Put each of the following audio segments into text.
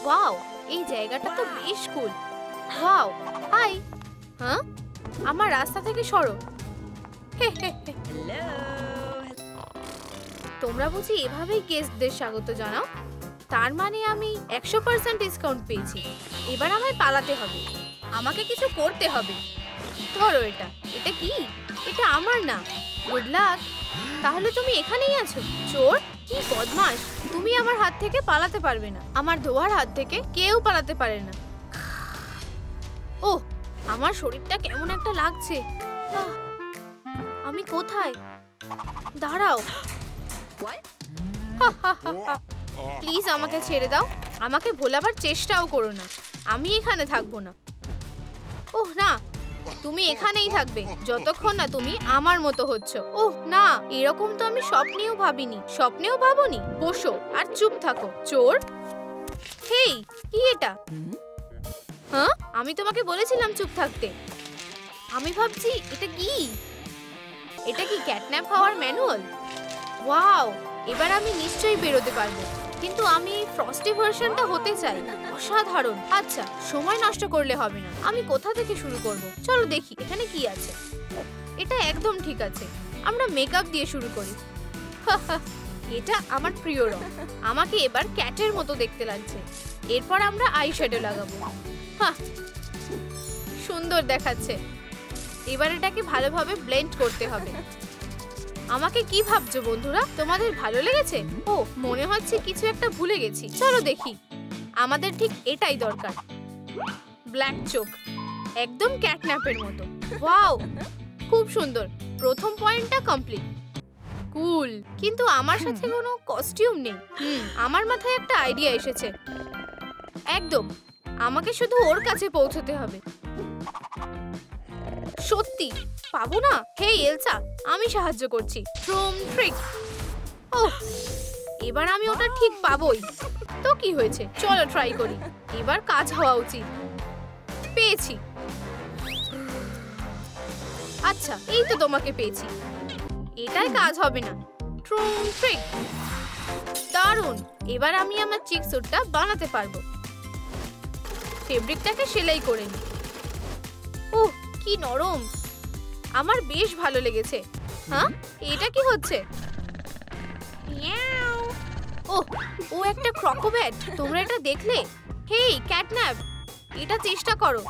Wow, এই জায়গাটা তো বেশ কুল। Wow, high. হ্যাঁ, আমার রাস্তা থেকে সরো। তোমরা বুঝি এভাবেই গেস্টদের স্বাগত জানাও? তার মানে আমি 100% ডিসকাউন্ট পেয়েছি। এবার আমায় পালাতে হবে, আমাকে কিছু করতে হবে। ধরো এটা। এটা কি? এটা আমার না। Good luck. তাহলে তুমি এখানেই আছো? চোর, কি বদমাশ! তুমি আমার হাত থেকে পালাতে পারবে না। আমার ধোয়ার হাত থেকে কেউ পালাতে পারে না। ওহ, আমার শরীরটা কেমন একটা লাগছে। আমি কোথায়? দাঁড়াও। প্লিজ আমাকে ছেড়ে দাও। আমাকে ভোলাবার চেষ্টাও করো না। আমি এখানে থাকবো না। ওহ না, তুমি এখানেই থাকবে যতক্ষণ না তুমি আমার মতো হচ্ছ। ওহ না, এরকম তো আমি স্বপ্নেও ভাবিনি। স্বপ্নেও ভাবনি। বসো আর চুপ থাকো, চোর। হেই, কি এটা? হ্যাঁ, আমি তোমাকে বলেছিলাম চুপ থাকতে। আমি ভাবছি এটা কি? এটা কি ক্যাটন্যাপ হওয়ার ম্যানুয়াল? ওয়াও, এবার আমি নিশ্চয়ই বেরোতে পারবো। কিন্তু আমি ফ্রস্টি ভার্সনটা হতে চাই। অসাধারণ। আচ্ছা, সময় নষ্ট করলে হবে না। আমি কোথা থেকে শুরু করব? চলো দেখি এখানে কি আছে। এটা একদম ঠিক আছে। আমরা মেকআপ দিয়ে শুরু করি। এটা আমার প্রিয় রং। আমাকে এবার ক্যাটের মতো দেখতে লাগছে। এরপর আমরা আইশ্যাডো লাগাবো। সুন্দর দেখাচ্ছে। এবার এটাকে ভালোভাবে ব্লেন্ড করতে হবে। আমাকে কি ভাবছো বন্ধুরা? তোমাদের ভালো লেগেছে? ও, মনে হচ্ছে কিছু একটা ভুলে গেছি। চলো দেখি। আমাদের ঠিক এটাই দরকার। ব্ল্যাক চোখ, একদম ক্যাটন্যাপের মতো। ওয়াও, খুব সুন্দর। প্রথম পয়েন্টটা কমপ্লিট। কুল। কিন্তু আমার সাথে কোনো কস্টিউম নেই। আমার মাথায় একটা আইডিয়া এসেছে। একদম, আমাকে শুধু ওর কাছে পৌঁছতে হবে। সত্যি পাবো না? হেই এলসা, আমি সাহায্য করছি। From trick. ওহ, এবার আমি ওটা ঠিক পাবোই। তো কি হয়েছে? চলো ট্রাই করি। এবার কাজ হওয়া উচিত। পেয়েছি। আচ্ছা, এই তো তোমাকে পেয়েছি। এটাই কাজ হবে না। From trick. দারুণ। এবার আমি আমার চিক স্যুটটা বানাতে পারবো। ফেব্রিকটাকে সেলাই করে নিই। ওহ, কি নরম। আমার বেশ ভালো লেগেছে। হ্যাঁ, এটা কি হচ্ছে? ওহ, ও একটা ক্রকোব্যাট। তোমরা এটা দেখলে? হেই ক্যাটন্যাপ, এটা চেষ্টা করো।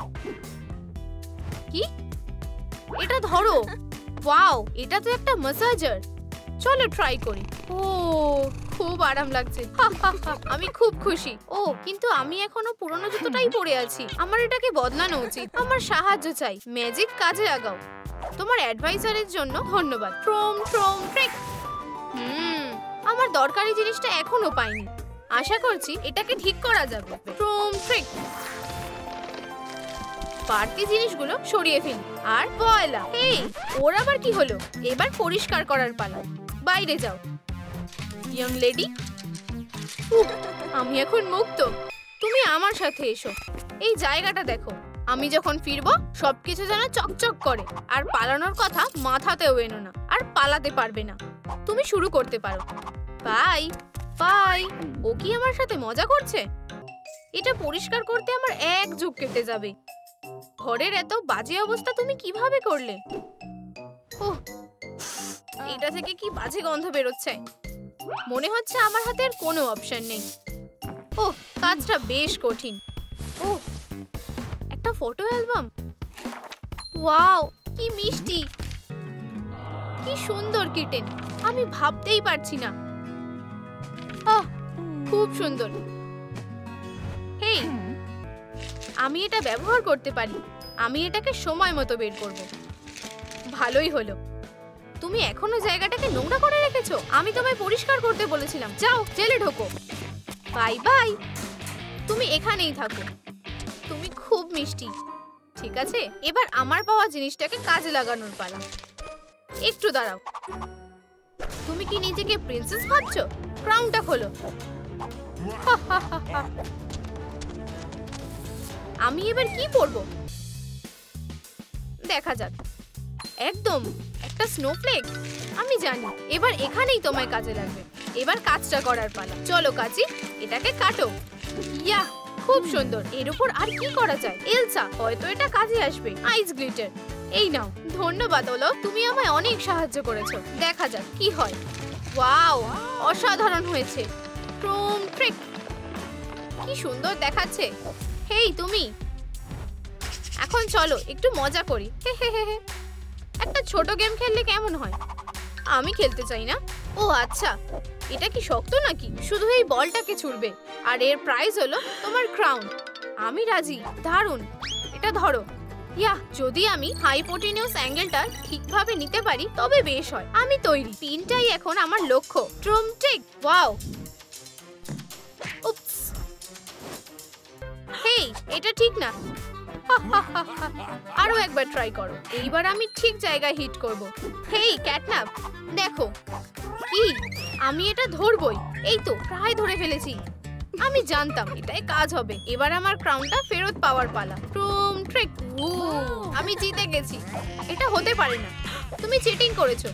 কি? এটা ধরো। ওয়াও, এটা তো একটা ম্যাসাজার। চলো ট্রাই করি। ও, খুব আরাম লাগছে। আমি খুব খুশি। ও, কিন্তু আমি এখনো পুরনো জুতোটাই পরে আছি। আমার এটাকে বদলানো উচিত। আমার সাহায্য চাই। ম্যাজিক কাজে লাগাও। তোমার অ্যাডভাইসারের জন্য ধন্যবাদ। From trick. আমার দরকারি জিনিসটা এখনো পাইনি। আশা করছি এটাকে ঠিক করা যাবে। From trick. বাড়তি জিনিসগুলো সরিয়ে ফেলি। আর পয়লা। এই, ওর আবার কি হলো? এবার পরিষ্কার করার পালা। বাইরে যাও ইয়ং লেডি। আমি এখন মুক্ত। তুমি আমার সাথে এসো। এই জায়গাটা দেখো। আমি যখন ফিরবো সবকিছু যেন চকচক করে। আর পালানোর কথা মাথাতেও এনো না। আর পালাতে পারবে না। তুমি শুরু করতে পারো। Bye bye. ও কি আমার সাথে মজা করছে? এটা পরিষ্কার করতে আমার এক যুগ কেটে যাবে। ঘরের এত বাজে অবস্থা তুমি কিভাবে করলে? ওহ, এটা থেকে কি বাজে গন্ধ বেরোচ্ছে। মনে হচ্ছে আমার হাতে আর কোনো অপশন নেই। ওহ, কাজটা বেশ কঠিন। ওহ, একটা ফটো অ্যালবাম। ওয়াও, কি মিষ্টি, কি সুন্দর কিটেন। আমি ভাবতেই পারছি না। আহ, খুব সুন্দর। হেই, আমি এটা ব্যবহার করতে পারি। আমি এটাকে সময় মতো বের করব। ভালোই হলো। তুমি এখনো জায়গাটাকে নোংরা করে রেখেছো। আমি তোমায় পরিষ্কার করতে বলেছিলাম। যাও, জেলে ঢোকো। Bye bye. তুমি এখানেই থাকো। তুমি খুব মিষ্টি। ঠিক আছে, এবার আমার পাওয়া জিনিসটাকে কাজে লাগানোর পালা। একটু দাঁড়াও। তুমি কি নিজেকে প্রিন্সেস ভাবছো? ক্রাউনটা খোলো। আমি এবার কি পরবো? দেখা যাক। একদম একটা স্নোফ্লেক। আমি জানি এবার এখানেই তোমায় কাজে লাগবে। এবার কাজটা করার পালা। চলো কাচি, এটাকে কাটো। ইয়া, খুব সুন্দর। এর উপর আর কি করা যায়? এলসা, হয়তো এটা কাজে আসবে। আইস গ্লিটার, এই নাও। ধন্যবাদ ওলফ, তুমি আমায় অনেক সাহায্য করেছো। দেখা যাক কি হয়। ওয়াও, অসাধারণ হয়েছে। ক্রোম ট্রিক, কি সুন্দর দেখাচ্ছে। হেই তুমি, এখন চলো একটু মজা করি। একটা ছোট গেম খেললে কেমন হয়? আমি খেলতে চাই না। ও আচ্ছা, এটা কি শক্ত নাকি? শুধু এই বলটাকে ছুড়বে আর এর প্রাইজ হলো তোমার ক্রাউন। আমি রাজি। দারুণ, এটা ধরো। ইয়া, যদি আমি হাইপোটেনিউস অ্যাঙ্গেলটা ঠিকভাবে নিতে পারি তবে বেশ হয়। আমি তৈরি। পিনটাই এখন আমার লক্ষ্য। ড্রুমস্টিক, ওয়াও। উপস, হেই, এটা ঠিক না। আরো একবার ট্রাই করো। এইবার আমি ঠিক জায়গায় হিট করব। হেই ক্যাটনাপ, দেখো কি, আমি এটা ধরবই। এই তো প্রায় ধরে ফেলেছি। আমি জানতাম এটাই কাজ হবে। এবার আমার ক্রাউনটা ফেরত পাওয়ার পালা। ক্রোম ট্রিক, আমি জিতে গেছি। এটা হতে পারে না, তুমি চিটিং করেছো।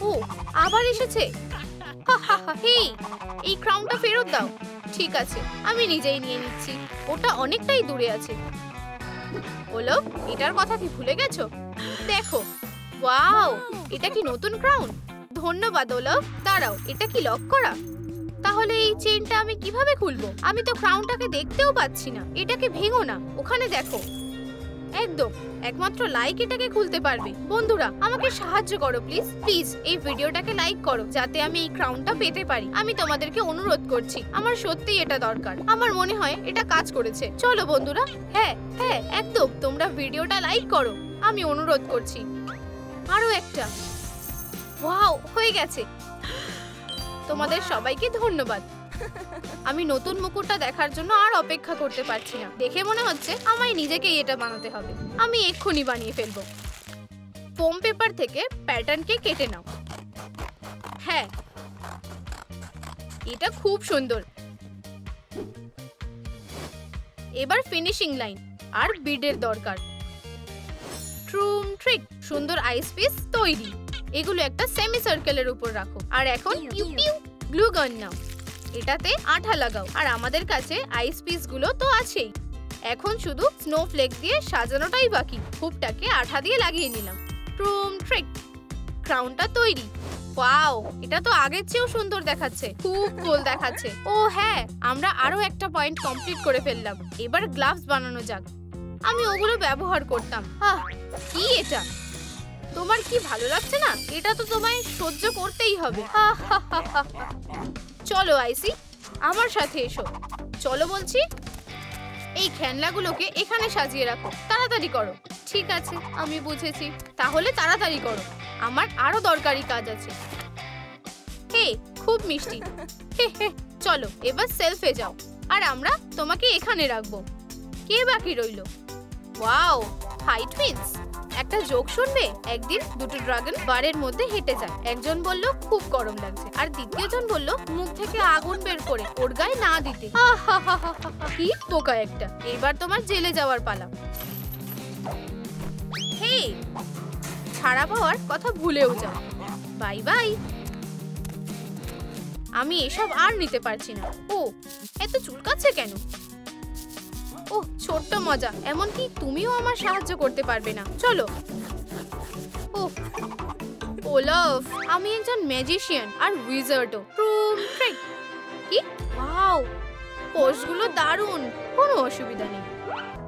ও, আবার এসেছে। হেই, এই ক্রাউনটা ফেরত দাও। ঠিক আছে, আমি নিজেই নিয়ে নিচ্ছি। ওটা অনেকটাই দূরে আছে। ওলফ, এটার কথা কি ভুলে গেছো? দেখো, ওয়াও, এটা কি নতুন ক্রাউন? ধন্যবাদ ওলফ। দাঁড়াও, এটা কি লক করা? তাহলে এই চেইনটা আমি কিভাবে খুলবো? আমি তো ক্রাউনটাকে দেখতেও পাচ্ছি না। এটাকে ভেঙো না, ওখানে দেখো। একদম, একমাত্র লাইক এটাকে খুলতে পারবে। বন্ধুরা, আমাকে সাহায্য করো প্লিজ। প্লিজ এই ভিডিওটাকে লাইক করো যাতে আমি এই ক্রাউনটা পেতে পারি। আমি তোমাদেরকে অনুরোধ করছি, আমার সত্যিই এটা দরকার। আমার মনে হয় এটা কাজ করেছে। চলো বন্ধুরা, হ্যাঁ হ্যাঁ একদম, তোমরা ভিডিওটা লাইক করো, আমি অনুরোধ করছি। আরো একটা। ওয়াও, হয়ে গেছে। তোমাদের সবাইকে ধন্যবাদ। আমি নতুন মুকুটটা দেখার জন্য আর অপেক্ষা করতে পারছি না। দেখে মনে হচ্ছে আমায় নিজেকেই এটা বানাতে হবে। আমি এক্ষুনি বানিয়ে ফেলবো। ফোম পেপার থেকে প্যাটার্নকে কেটে নাও। হ্যাঁ, এটা খুব সুন্দর। এবার ফিনিশিং লাইন আর বিডের দরকার। ট্রুম ট্রিক, সুন্দর আইস পিস তৈরি। এগুলো একটা সেমি সার্কেলের উপর রাখো। আর এখন গ্লু গান নাও, এটাতে আঠা লাগাও। আর আমাদের কাছে আইস পিস গুলো তো আছেই। এখন শুধু স্নোফ্লেক দিয়ে সাজানোটাই বাকি। হুপটাকে আঠা দিয়ে লাগিয়ে নিলাম। ট্রুম ট্রিক, ক্রাউনটা তৈরি। ওয়াও, এটা তো আগের চেয়েও সুন্দর দেখাচ্ছে। খুব কুল দেখাচ্ছে। ও হ্যাঁ, আমরা আরো একটা পয়েন্ট কমপ্লিট করে ফেললাম। এবার গ্লাভস বানানো যাক। আমি ওগুলো ব্যবহার করতাম। কি এটা? তোমার কি ভালো লাগছে না? এটা তো তোমায় সহ্য করতেই হবে। চলো আইসি, আমার সাথে এসো। চলো বলছি। এই খেলনাগুলোকে এখানে সাজিয়ে রাখো। তাড়াতাড়ি করো। ঠিক আছে, আমি বুঝেছি। তাহলে তাড়াতাড়ি করো, আমার আরো দরকারি কাজ আছে। হে, খুব মিষ্টি। চলো এবার সেলফে যাও। আর আমরা তোমাকে এখানে রাখবো। কে বাকি রইলো? Wow, hi twins. একটা জোক শুনবে? একদিন দুটো ড্রাগন বারের মধ্যে হেঁটে যায়। একজন বলল খুব গরম লাগছে, আর দ্বিতীয়জন বলল মুখ থেকে আগুন বের করে ওর গায়ে না দিতে। কি বোকা একটা। এবার তোমার জেলে যাওয়ার পালা। হে, ছাড়া পাওয়ার কথা ভুলেও যাও। Bye bye. আমি এসব আর নিতে পারছি না। ও, এত চুলকাচ্ছে কেন? ওহ, ছোট্ট মজা। এমনকি তুমিও আমার সাহায্য করতে পারবে না। চলো। ওহ ওলফ, আমি একজন ম্যাজিশিয়ান আর উইজার্ডও। ট্রুম ট্রিক। কি? ওয়াও, পোস্টগুলো দারুণ। কোনো অসুবিধা নেই।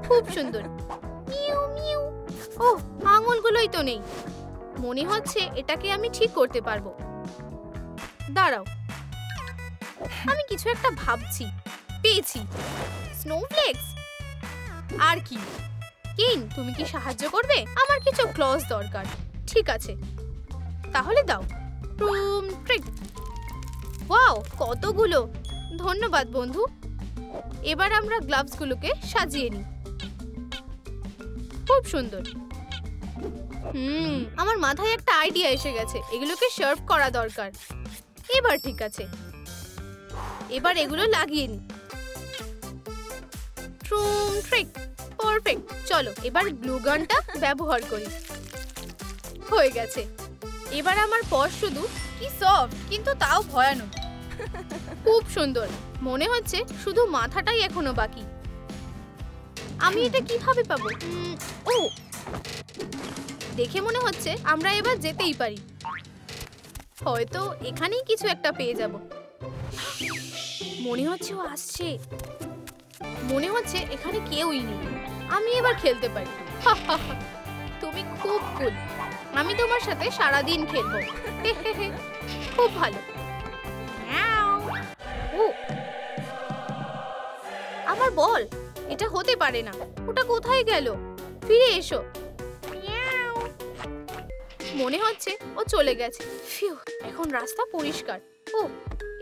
খুব সুন্দর। Mu mu. ওহ, আঙুলগুলোই তো নেই। মনে হচ্ছে এটাকে আমি ঠিক করতে পারবো। দাঁড়াও, আমি কিছু একটা ভাবছি। পেয়েছি। স্নোফ্লেক্স। আর কি? কিন, তুমি কি সাহায্য করবে? আমার কিছু ক্লজ দরকার। ঠিক আছে, তাহলে দাও। ট্রুম ট্রিক। ওয়াও, কতগুলো। ধন্যবাদ বন্ধু। এবার আমরা গ্লাভসগুলোকে সাজিয়ে নিই। খুব সুন্দর। আমার মাথায় একটা আইডিয়া এসে গেছে। এগুলোকে সার্ভ করা দরকার। এবার ঠিক আছে, এবার এগুলো লাগিয়ে নিই। ট্রুম ট্রিক, পারফেক্ট। চলো এবার গ্লু গানটা ব্যবহার করি। হয়ে গেছে। এবার আমার পশ শুধু কি সফট, কিন্তু তাও ভয়ানক। খুব সুন্দর। মনে হচ্ছে শুধু মাথাটাই এখনো বাকি। আমি এটা কিভাবে পাবো? ও, দেখে মনে হচ্ছে আমরা এবার যেতেই পারি। হয়তো এখানেই কিছু একটা পেয়ে যাব। মনে হচ্ছে ও আসছে। মনে হচ্ছে এখানে কেউই নেই। আমি এবার খেলতে পারি। তুমি খুব কুল। আমি তোমার সাথে সারাদিন খেলবো। খুব ভালো। ও, আমার বল। এটা হতে পারে না। ওটা কোথায় গেল? ফিরে এসো। মনে হচ্ছে ও চলে গেছে। ফিউ, এখন রাস্তা পরিষ্কার। ও,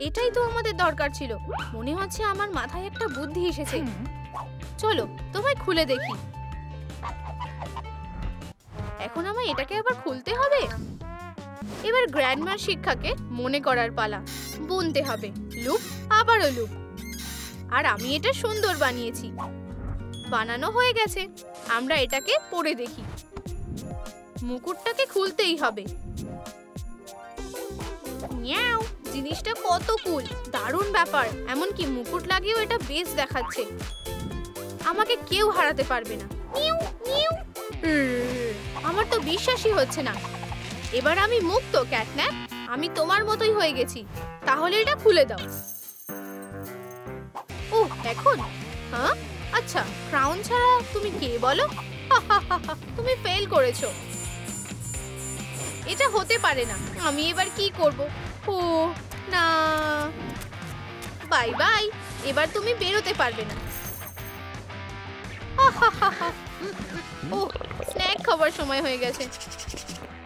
এটাই তো আমাদের দরকার ছিল। মনে হচ্ছে আমার মাথায় একটা বুদ্ধি এসেছে। চলো তোমায় খুলে দেখি। এখন আমায় এটাকে আবার খুলতে হবে। এবার গ্র্যান্ডমার শিক্ষাকে মনে করার পালা। বুনতে হবে লুপ, আবারও লুপ। আর আমি এটা সুন্দর বানিয়েছি। বানানো হয়ে গেছে। আমরা এটাকে পরে দেখি। মুকুটটাকে খুলতেই হবে। মিয়াও, জিনিসটা কত কুল, দারুণ ব্যাপার। এমনকি মুকুট লাগিয়েও এটা বেশ দেখাচ্ছে। আমাকে কেউ হারাতে পারবে না। আমার তো বিশ্বাসই হচ্ছে না। এবার আমি মুক্ত ক্যাটন্যাপ। আমি তোমার মতোই হয়ে গেছি। তাহলে এটা খুলে দাও। ও, এখন? হ্যাঁ, আচ্ছা, ক্রাউন ছাড়া তুমি কে বলো? তুমি ফেল করেছো। এটা হতে পারে না। আমি এবার কি করব? ও না, বাই বাই। এবার তুমি বেরোতে পারবে না। ও, স্ন্যাক খাবার সময় হয়ে গেছে।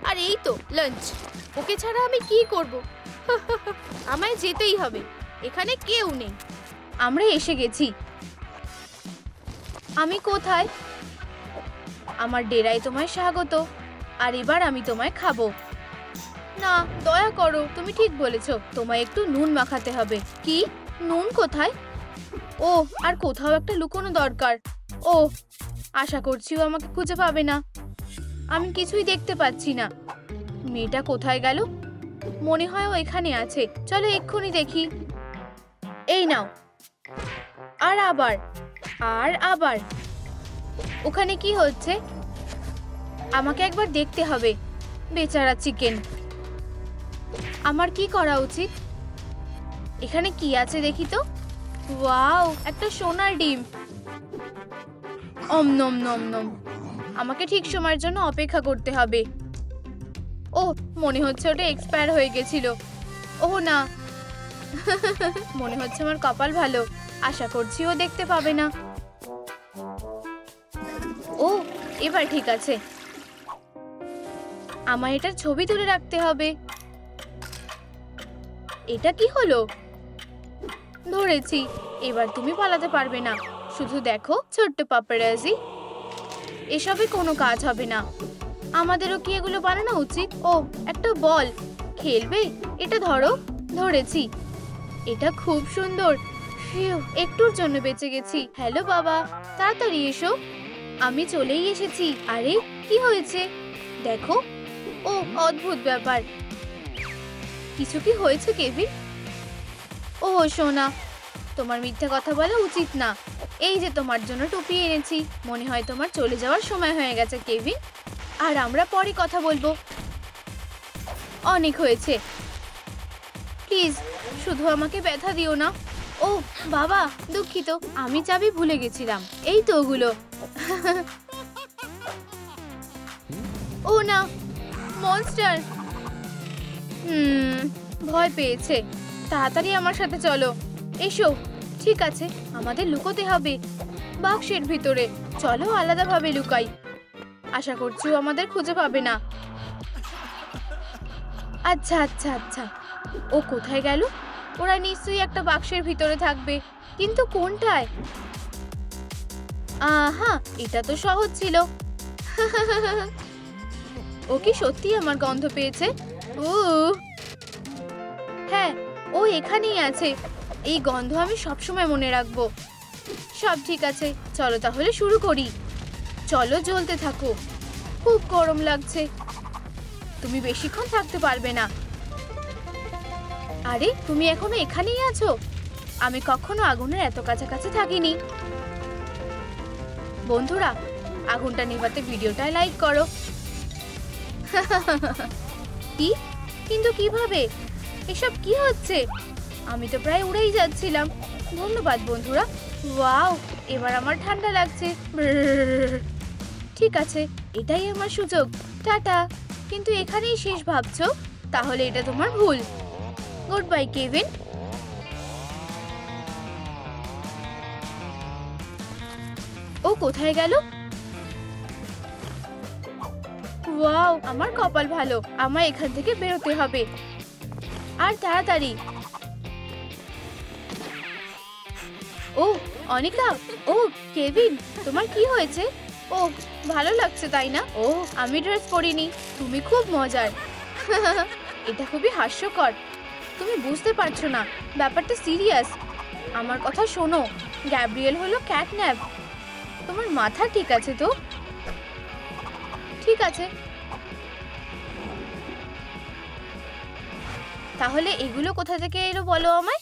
আর এই তো লাঞ্চ। ওকে ছাড়া আমি কি করব? আমায় যেতেই হবে। এখানে কেউ নেই। আমরা এসে গেছি। আমি কোথায়? আমার ডেরায় তোমায় স্বাগত। আর এবার আমি তোমায় খাবো। না, দয়া করো। তুমি ঠিক বলেছো। তোমায় একটু নুন মাখাতে হবে। কি? নুন কোথায়? ও, আর কোথাও একটা লুকোনো দরকার। ও, আশা করছি ও আমাকে খুঁজে পাবে না। আমি কিছুই দেখতে পাচ্ছি না। মেয়েটা কোথায় গেল? মনে হয় ও এখানে আছে। চলো এক্ষুনি দেখি। এই নাও। আর আবার, আর আবার। ওখানে কি হচ্ছে? আমাকে একবার দেখতে হবে। বেচারা চিকেন। আমার কি করা উচিত? এখানে কি আছে দেখি তো। ওয়াও, একটা সোনার ডিম। ওম নম নম নম। আমাকে ঠিক সময়ের জন্য অপেক্ষা করতে হবে। ও, মনে হচ্ছে ওটা এক্সপায়ার হয়ে গেছিল। ও না, মনে হচ্ছে আমার কপাল ভালো। আশা করছি ও দেখতে পাবে না। ও, এবার ঠিক আছে। আমায় এটার ছবি তুলে রাখতে হবে। এটা কি হলো? ধরেছি। এবার তুমি পালাতে পারবে না। শুধু দেখো ছোট্ট পাপারাজি। এসবে কোনো কাজ হবে না। আমাদেরও কি এগুলো বানানো উচিত? ও, একটা বল। খেলবে? এটা ধরো। ধরেছি। এটা খুব সুন্দর। একটুর জন্য বেঁচে গেছি। হ্যালো বাবা, তাড়াতাড়ি এসো। আমি চলেই এসেছি। আরে কি হয়েছে দেখো। ও, অদ্ভুত ব্যাপার। কিছু কি হয়েছে কেভিন? ও সোনা, তোমার মিথ্যে কথা বলা উচিত না। এই যে তোমার জন্য টুপি এনেছি। মনে হয় তোমার চলে যাওয়ার সময় হয়ে গেছে কেভিন। আর আমরা পরে কথা বলবো। অনেক হয়েছে। প্লিজ শুধু আমাকে ব্যথা দিও না। ও বাবা, দুঃখিত। আমি চাবি ভুলে গেছিলাম। এই তো ওগুলো। ও না, মনস্টার। ভয় পেয়েছে। তাড়াতাড়ি আমার সাথে চলো। এসো। ঠিক আছে, আমাদের লুকোতে হবে বাক্সের ভিতরে। চলো আলাদাভাবে লুকাই। আশা করছি ও আমাদের খুঁজে পাবে না। আচ্ছা আচ্ছা আচ্ছা, ও কোথায় গেল? ওরা নিশ্চয়ই একটা বাক্সের ভিতরে থাকবে, কিন্তু কোনটায়? আহা, এটা তো সহজ ছিল। ও কি সত্যি আমার গন্ধ পেয়েছে? হ্যাঁ, ও এখানেই আছে। এই গন্ধ আমি সবসময় মনে রাখবো। সব ঠিক আছে, চলো তাহলে শুরু করি। চলো, জ্বলতে থাকো। খুব গরম লাগছে। তুমি বেশিক্ষণ থাকতে পারবে না। আরে তুমি এখনো এখানেই আছো? আমি কখনো আগুনের এত কাছাকাছি থাকিনি। বন্ধুরা, আগুনটা নিভাতে ভিডিওটায় লাইক করো। কি? কিন্তু কিভাবে? এসব কি হচ্ছে? আমি তো প্রায় উড়েই যাচ্ছিলাম। ধন্যবাদ বন্ধুরা। ওয়াও, এবার আমার ঠান্ডা লাগছে। ঠিক আছে, এটাই আমার সুযোগ। টাটা। কিন্তু এখানেই শেষ ভাবছো? তাহলে এটা তোমার ভুল। Good bye Kevin. ও কোথায় গেল? ওয়াও, আমার কপাল ভালো। আমায় এখান থেকে বেরোতে হবে, আর তাড়াতাড়ি। ও অনিকা, ও কেভিন, তোমার কি হয়েছে? ও ভালো লাগছে তাই না? ও আমি ড্রেস পরিনি। তুমি খুব মজার। এটা খুবই হাস্যকর। তুমি বুঝতে পারছো না, ব্যাপারটা সিরিয়াস। আমার কথা শোনো, গ্যাব্রিয়েল হলো ক্যাটন্যাপ। তোমার মাথা ঠিক আছে তো? ঠিক আছে, তাহলে এগুলো কোথা থেকে এলো বলো আমায়।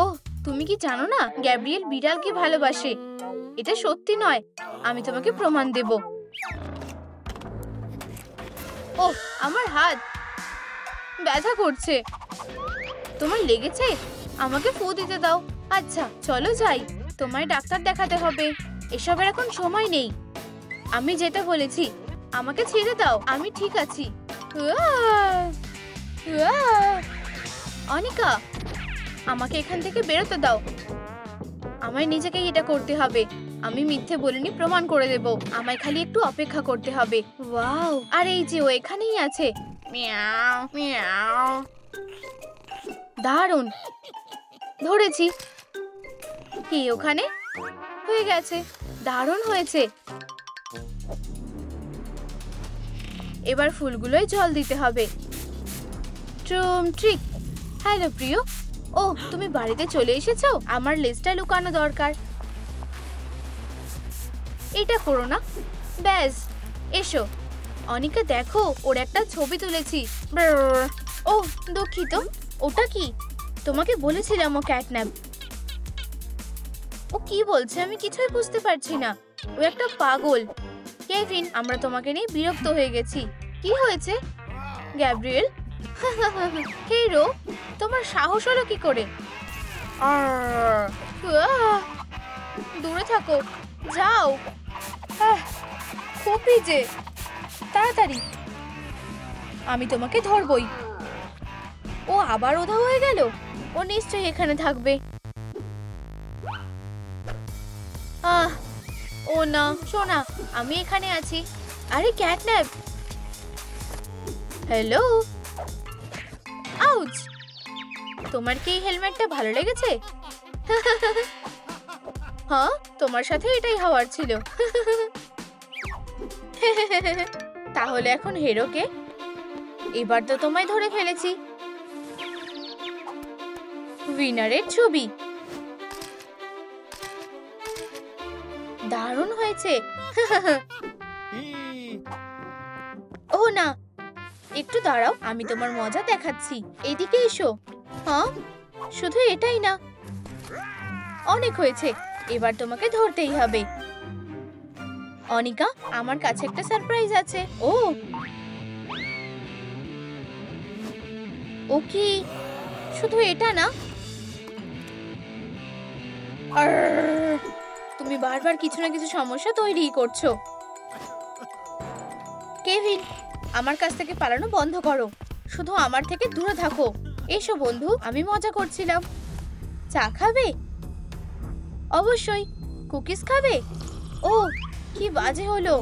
ও তুমি কি জানো না গ্যাব্রিয়েল বিড়ালকে ভালোবাসে? এটা সত্যি নয়, আমি তোমাকে প্রমাণ দেব। ও আমার হাত ব্যথা করছে। তোমার লেগেছে? আমাকে ফু দিতে দাও। আচ্ছা চলো যাই, তোমায় ডাক্তার দেখাতে হবে। এসবের এখন সময় নেই। আমি যেটা বলেছি, আমাকে ছেড়ে দাও, আমি ঠিক আছি। অনিকা, আমাকে এখান থেকে বেরোতে দাও। আমায় নিজেকেই এটা করতে হবে। আমি মিথ্যে বলিনি, প্রমাণ করে দেব। আমায় খালি একটু অপেক্ষা করতে হবে। ওয়াও, আর এই যে ও এখানেই আছে। মিয়াও মিয়াও। দারুণ, ধরেছি। কি ওখানে? হয়ে গেছে। দারুণ হয়েছে। এবার ফুলগুলোয় জল দিতে হবে। ট্রুম ট্রিক। হ্যালো প্রিয়। ও তুমি বাড়িতে চলে এসেছো? আমার লেজটা লুকানো দরকার। এটা করো না। ব্যাস, এসো। অনিকা দেখো, ওর একটা ছবি তুলেছি। ও দুঃখিত। ওটা কি? তোমাকে বলেছিলাম ও ক্যাটন্যাপ। ও কি বলছে আমি কিছুই বুঝতে পারছি না। ও একটা পাগল। কেভিন, আমরা তোমাকে নিয়ে বিরক্ত হয়ে গেছি। কি হয়েছে? গ্যাব্রিয়েল। হিরো, তোমার সাহস হলো কি করে? দূরে থাকো, যাও। খুব ভিজে, তাড়াতাড়ি। আমি তোমাকে ধরবই। ও আবার ওধা হয়ে গেল। ও নিশ্চয়ই এখানে থাকবে। ও না, শোনা, আমি এখানে আছি। আরে ক্যাটন্যাপ। হ্যালো। আউচ। তোমার কি এই হেলমেটটা ভালো লেগেছে? হ্যাঁ, তোমার সাথে এটাই হওয়ার ছিল। তাহলে এখন হিরোকে? এবার তো তোমায় ধরে ফেলেছি। উইনারের ছবি। দারুণ হয়েছে। ও না, একটু দাঁড়াও, আমি তোমার মজা দেখাচ্ছি। এইদিকে এসো। হ্যাঁ, শুধু এটাই না, অনেক হয়েছে। এবার তোমাকে ধরতেই হবে। অনিকা, আমার কাছে একটা সারপ্রাইজ আছে। ও কি শুধু এটা না? তুমি বারবার কিছু না কিছু সমস্যা তৈরি করছো। কেভিন, আমার কাছ থেকে পালানো বন্ধ করো। শুধু আমার থেকে দূরে থাকো। এসো বন্ধু, আমি মজা করছিলাম। চা খাবে? অবশ্যই। কুকিজ খাবে? ও কি বাজে হলো।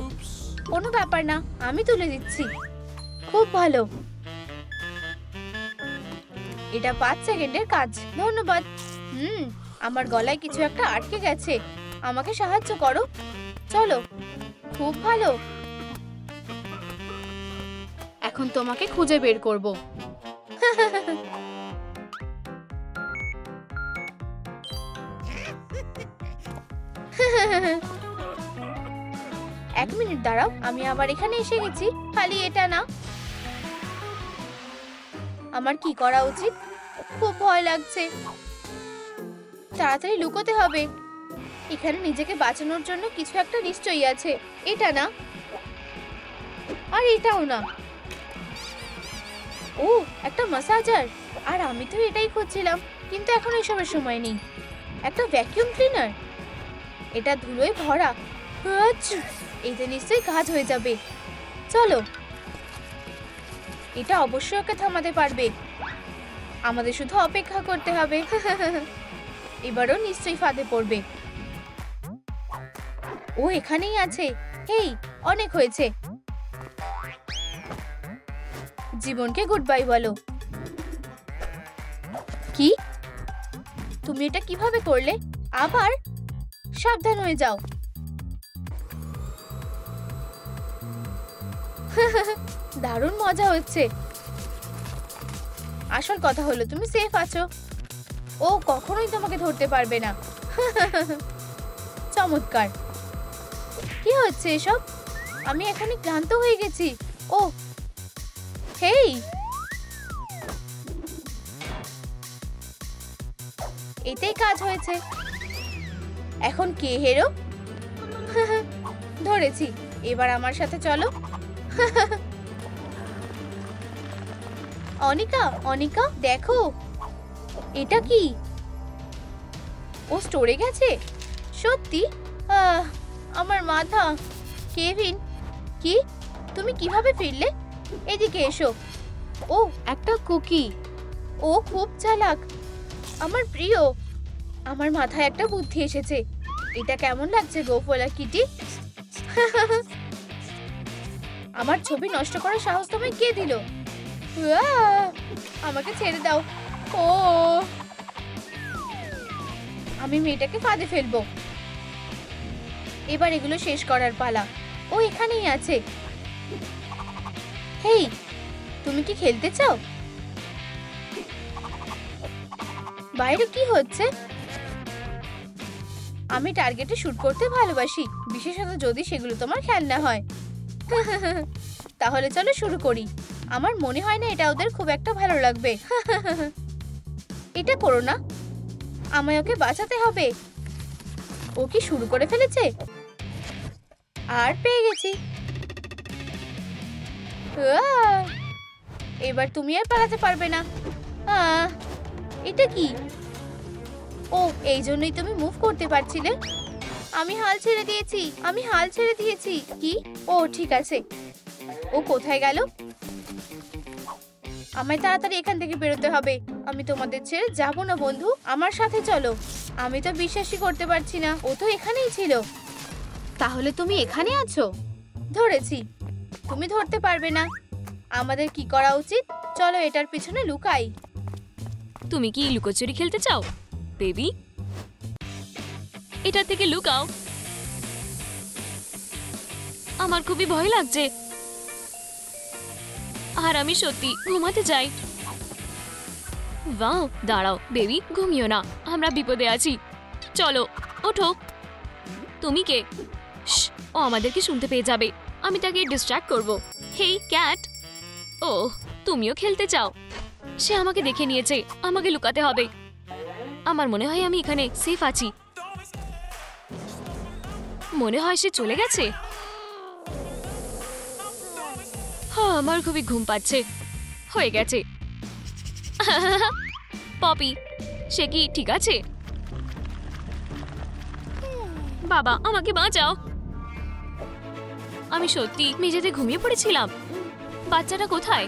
কোনো ব্যাপার না, আমি তুলে দিচ্ছি। খুব ভালো। এটা 5 সেকেন্ডের কাজ। ধন্যবাদ। আমার গলায় কিছু একটা আটকে গেছে। আমাকে সাহায্য করো। চলো। খুব ভালো। এখন তোমাকে খুঁজে বের করব। এক মিনিট দাঁড়াও, আমি আবার এখানে এসে গেছি। খালি এটা না। আমার কি করা উচিত? খুব ভয় লাগছে। তাড়াতাড়ি লুকোতে হবে। এখানে নিজেকে বাঁচানোর জন্য কিছু একটা নিশ্চয়ই আছে। এটা না, আর এটাও না। ও, একটা ম্যাসাজার। আর আমি তো এটাই খুঁজছিলাম, কিন্তু এখন এসবের সময় নেই। একটা ভ্যাকুয়াম ক্লিনার, এটা ধুলোয় ভরা। এতে নিশ্চয়ই কাজ হয়ে যাবে। চলো, এটা অবশ্যই ওকে থামাতে পারবে। আমাদের শুধু অপেক্ষা করতে হবে। এবারও নিশ্চয়ই ফাঁদে পড়বে। ও এখানেই আছে। হেই, অনেক হয়েছে। জীবনকে গুড বাই বলো। কি? তুমি এটা কিভাবে করলে? আবার সাবধান হয়ে যাও। দারুণ মজা হচ্ছে। আসল কথা হলো তুমি সেফ আছো। ও কখনোই তোমাকে ধরতে পারবে না। চমৎকার। কি হচ্ছে এসব? আমি এখানে ক্লান্ত হয়ে গেছি। ও হেই, এতেই কাজ হয়েছে। এখন কে হেরো? ধরেছি। এবার আমার সাথে চলো। অনিকা, অনিকা দেখো, এটা কি? ও স্টোরে গেছে? সত্যি? আমার মাথা। কেভিন, কি? তুমি কিভাবে ফিরলে? এদিকে এসো। ও, একটা কুকি। ও খুব চালাক। আমার প্রিয়। আমার মাথায় একটা বুদ্ধি এসেছে। এটা কেমন লাগছে গো ফোলা কিটি? আমার ছবি নষ্ট করার সাহস তোমায় কে দিল? আমাকে ছেড়ে দাও। ও, আমি মেয়েটাকে ফাঁদে ফেলবো। এবার এগুলো শেষ করার পালা। ও এখানেই আছে। হেই, তুমি কি খেলতে চাও? বাইরে কি হচ্ছে? আমি টার্গেটে শুট করতে ভালোবাসি, বিশেষত যদি সেগুলো তোমার খেলনা হয়। তাহলে চলো শুরু করি। আমার মনে হয় না এটা ওদের খুব একটা ভালো লাগবে। এটা করো না, আমায় ওকে বাঁচাতে হবে। ও কি শুরু করে ফেলেছে? আর পেয়ে গেছি। এবার তুমি আর পালাতে পারবে না। এটা কি? ও, এই জন্যই তুমি মুভ করতে পারছিলে। আমি হাল ছেড়ে দিয়েছি। কি? ও ঠিক আছে। ও কোথায় গেল? আমায় তাড়াতাড়ি এখান থেকে বেরোতে হবে। আমি তোমাদের ছেড়ে যাব না বন্ধু, আমার সাথে চলো। আমি তো বিশ্বাসই করতে পারছি না, ও তো এখানেই ছিল। তাহলে তুমি এখানে আছো? ধরেছি। তুমি ধরতে পারবে না। আমাদের কি করা উচিত? চলো এটার পিছনে লুকাই। তুমি কি লুকোচুরি খেলতে চাও বেবি? এটা থেকে লুকাও। আমার খুবই ভয় লাগছে, আর আমি সত্যি ঘুমাতে চাই। ওয়াও, দাঁড়াও বেবি, ঘুমিও না, আমরা বিপদে আছি। চলো ওঠো। তুমি কে? ও আমাদেরকে শুনতে পেয়ে যাবে। আমি তাকে ডিস্ট্র্যাক্ট করব। হেই ক্যাট, ও তুমিও খেলতে চাও? সে আমাকে দেখে নিয়েছে, আমাকে লুকাতে হবে। আমার মনে হয় আমি এখানে সেফ আছি। মনে হয় সে চলে গেছে। হ্যাঁ, আমার খুবই ঘুম পাচ্ছে। হয়ে গেছে। পপি, সে কি ঠিক আছে? বাবা, আমাকে বাঁচাও। আমি সত্যি মেঝেতে ঘুমিয়ে পড়েছিলাম। বাচ্চাটা কোথায়?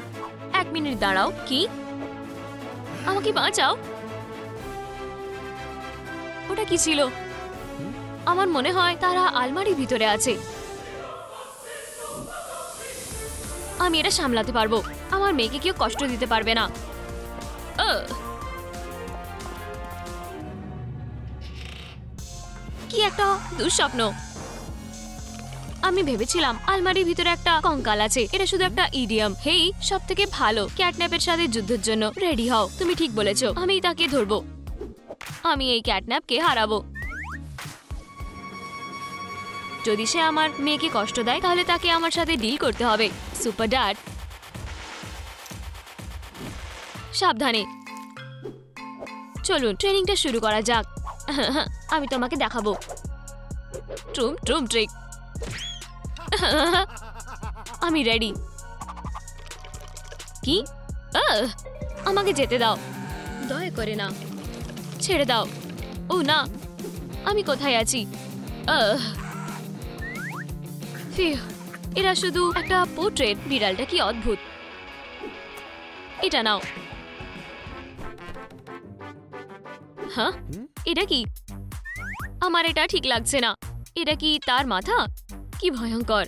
1 মিনিট দাঁড়াও। কি? আমাকে বাঁচাও। ওটা কি ছিল? আমার মনে হয় তারা আলমারির ভিতরে আছে। আমি এটা সামলাতে পারবো। আমার মেয়েকে কেউ কষ্ট দিতে পারবে না। কি একটা দুঃস্বপ্ন। আমি ভেবেছিলাম আলমারির ভিতরে একটা কঙ্কাল আছে। এটা শুধু একটা ইডিয়াম। হেই, সবথেকে ভালো ক্যাটন্যাপের সাথে যুদ্ধের জন্য রেডি হও। তুমি ঠিক বলেছো, আমি তাকে ধরবো। আমি এই ক্যাটন্যাপকে হারাবো। যদি সে আমার মেয়েকে কষ্ট দেয়, তাহলে তাকে আমার সাথে ডিল করতে হবে। সুপার ড্যাড, সাবধানে। চলুন ট্রেনিংটা শুরু করা যাক। আমি তোমাকে দেখাবো ট্রুম ট্রুম ট্রিক। আমি রেডি। কি? আমাকে যেতে দাও, দয়া করে না, ছেড়ে দাও। ও না, আমি কোথায় আছি? ফিউ, এরা শুধু একটা পোর্ট্রেট। বিড়ালটা কি অদ্ভুত। এটা নাও। হ্যাঁ, এটা কি? আমার এটা ঠিক লাগছে না। এটা কি তার মাথা? কি ভয়ঙ্কর।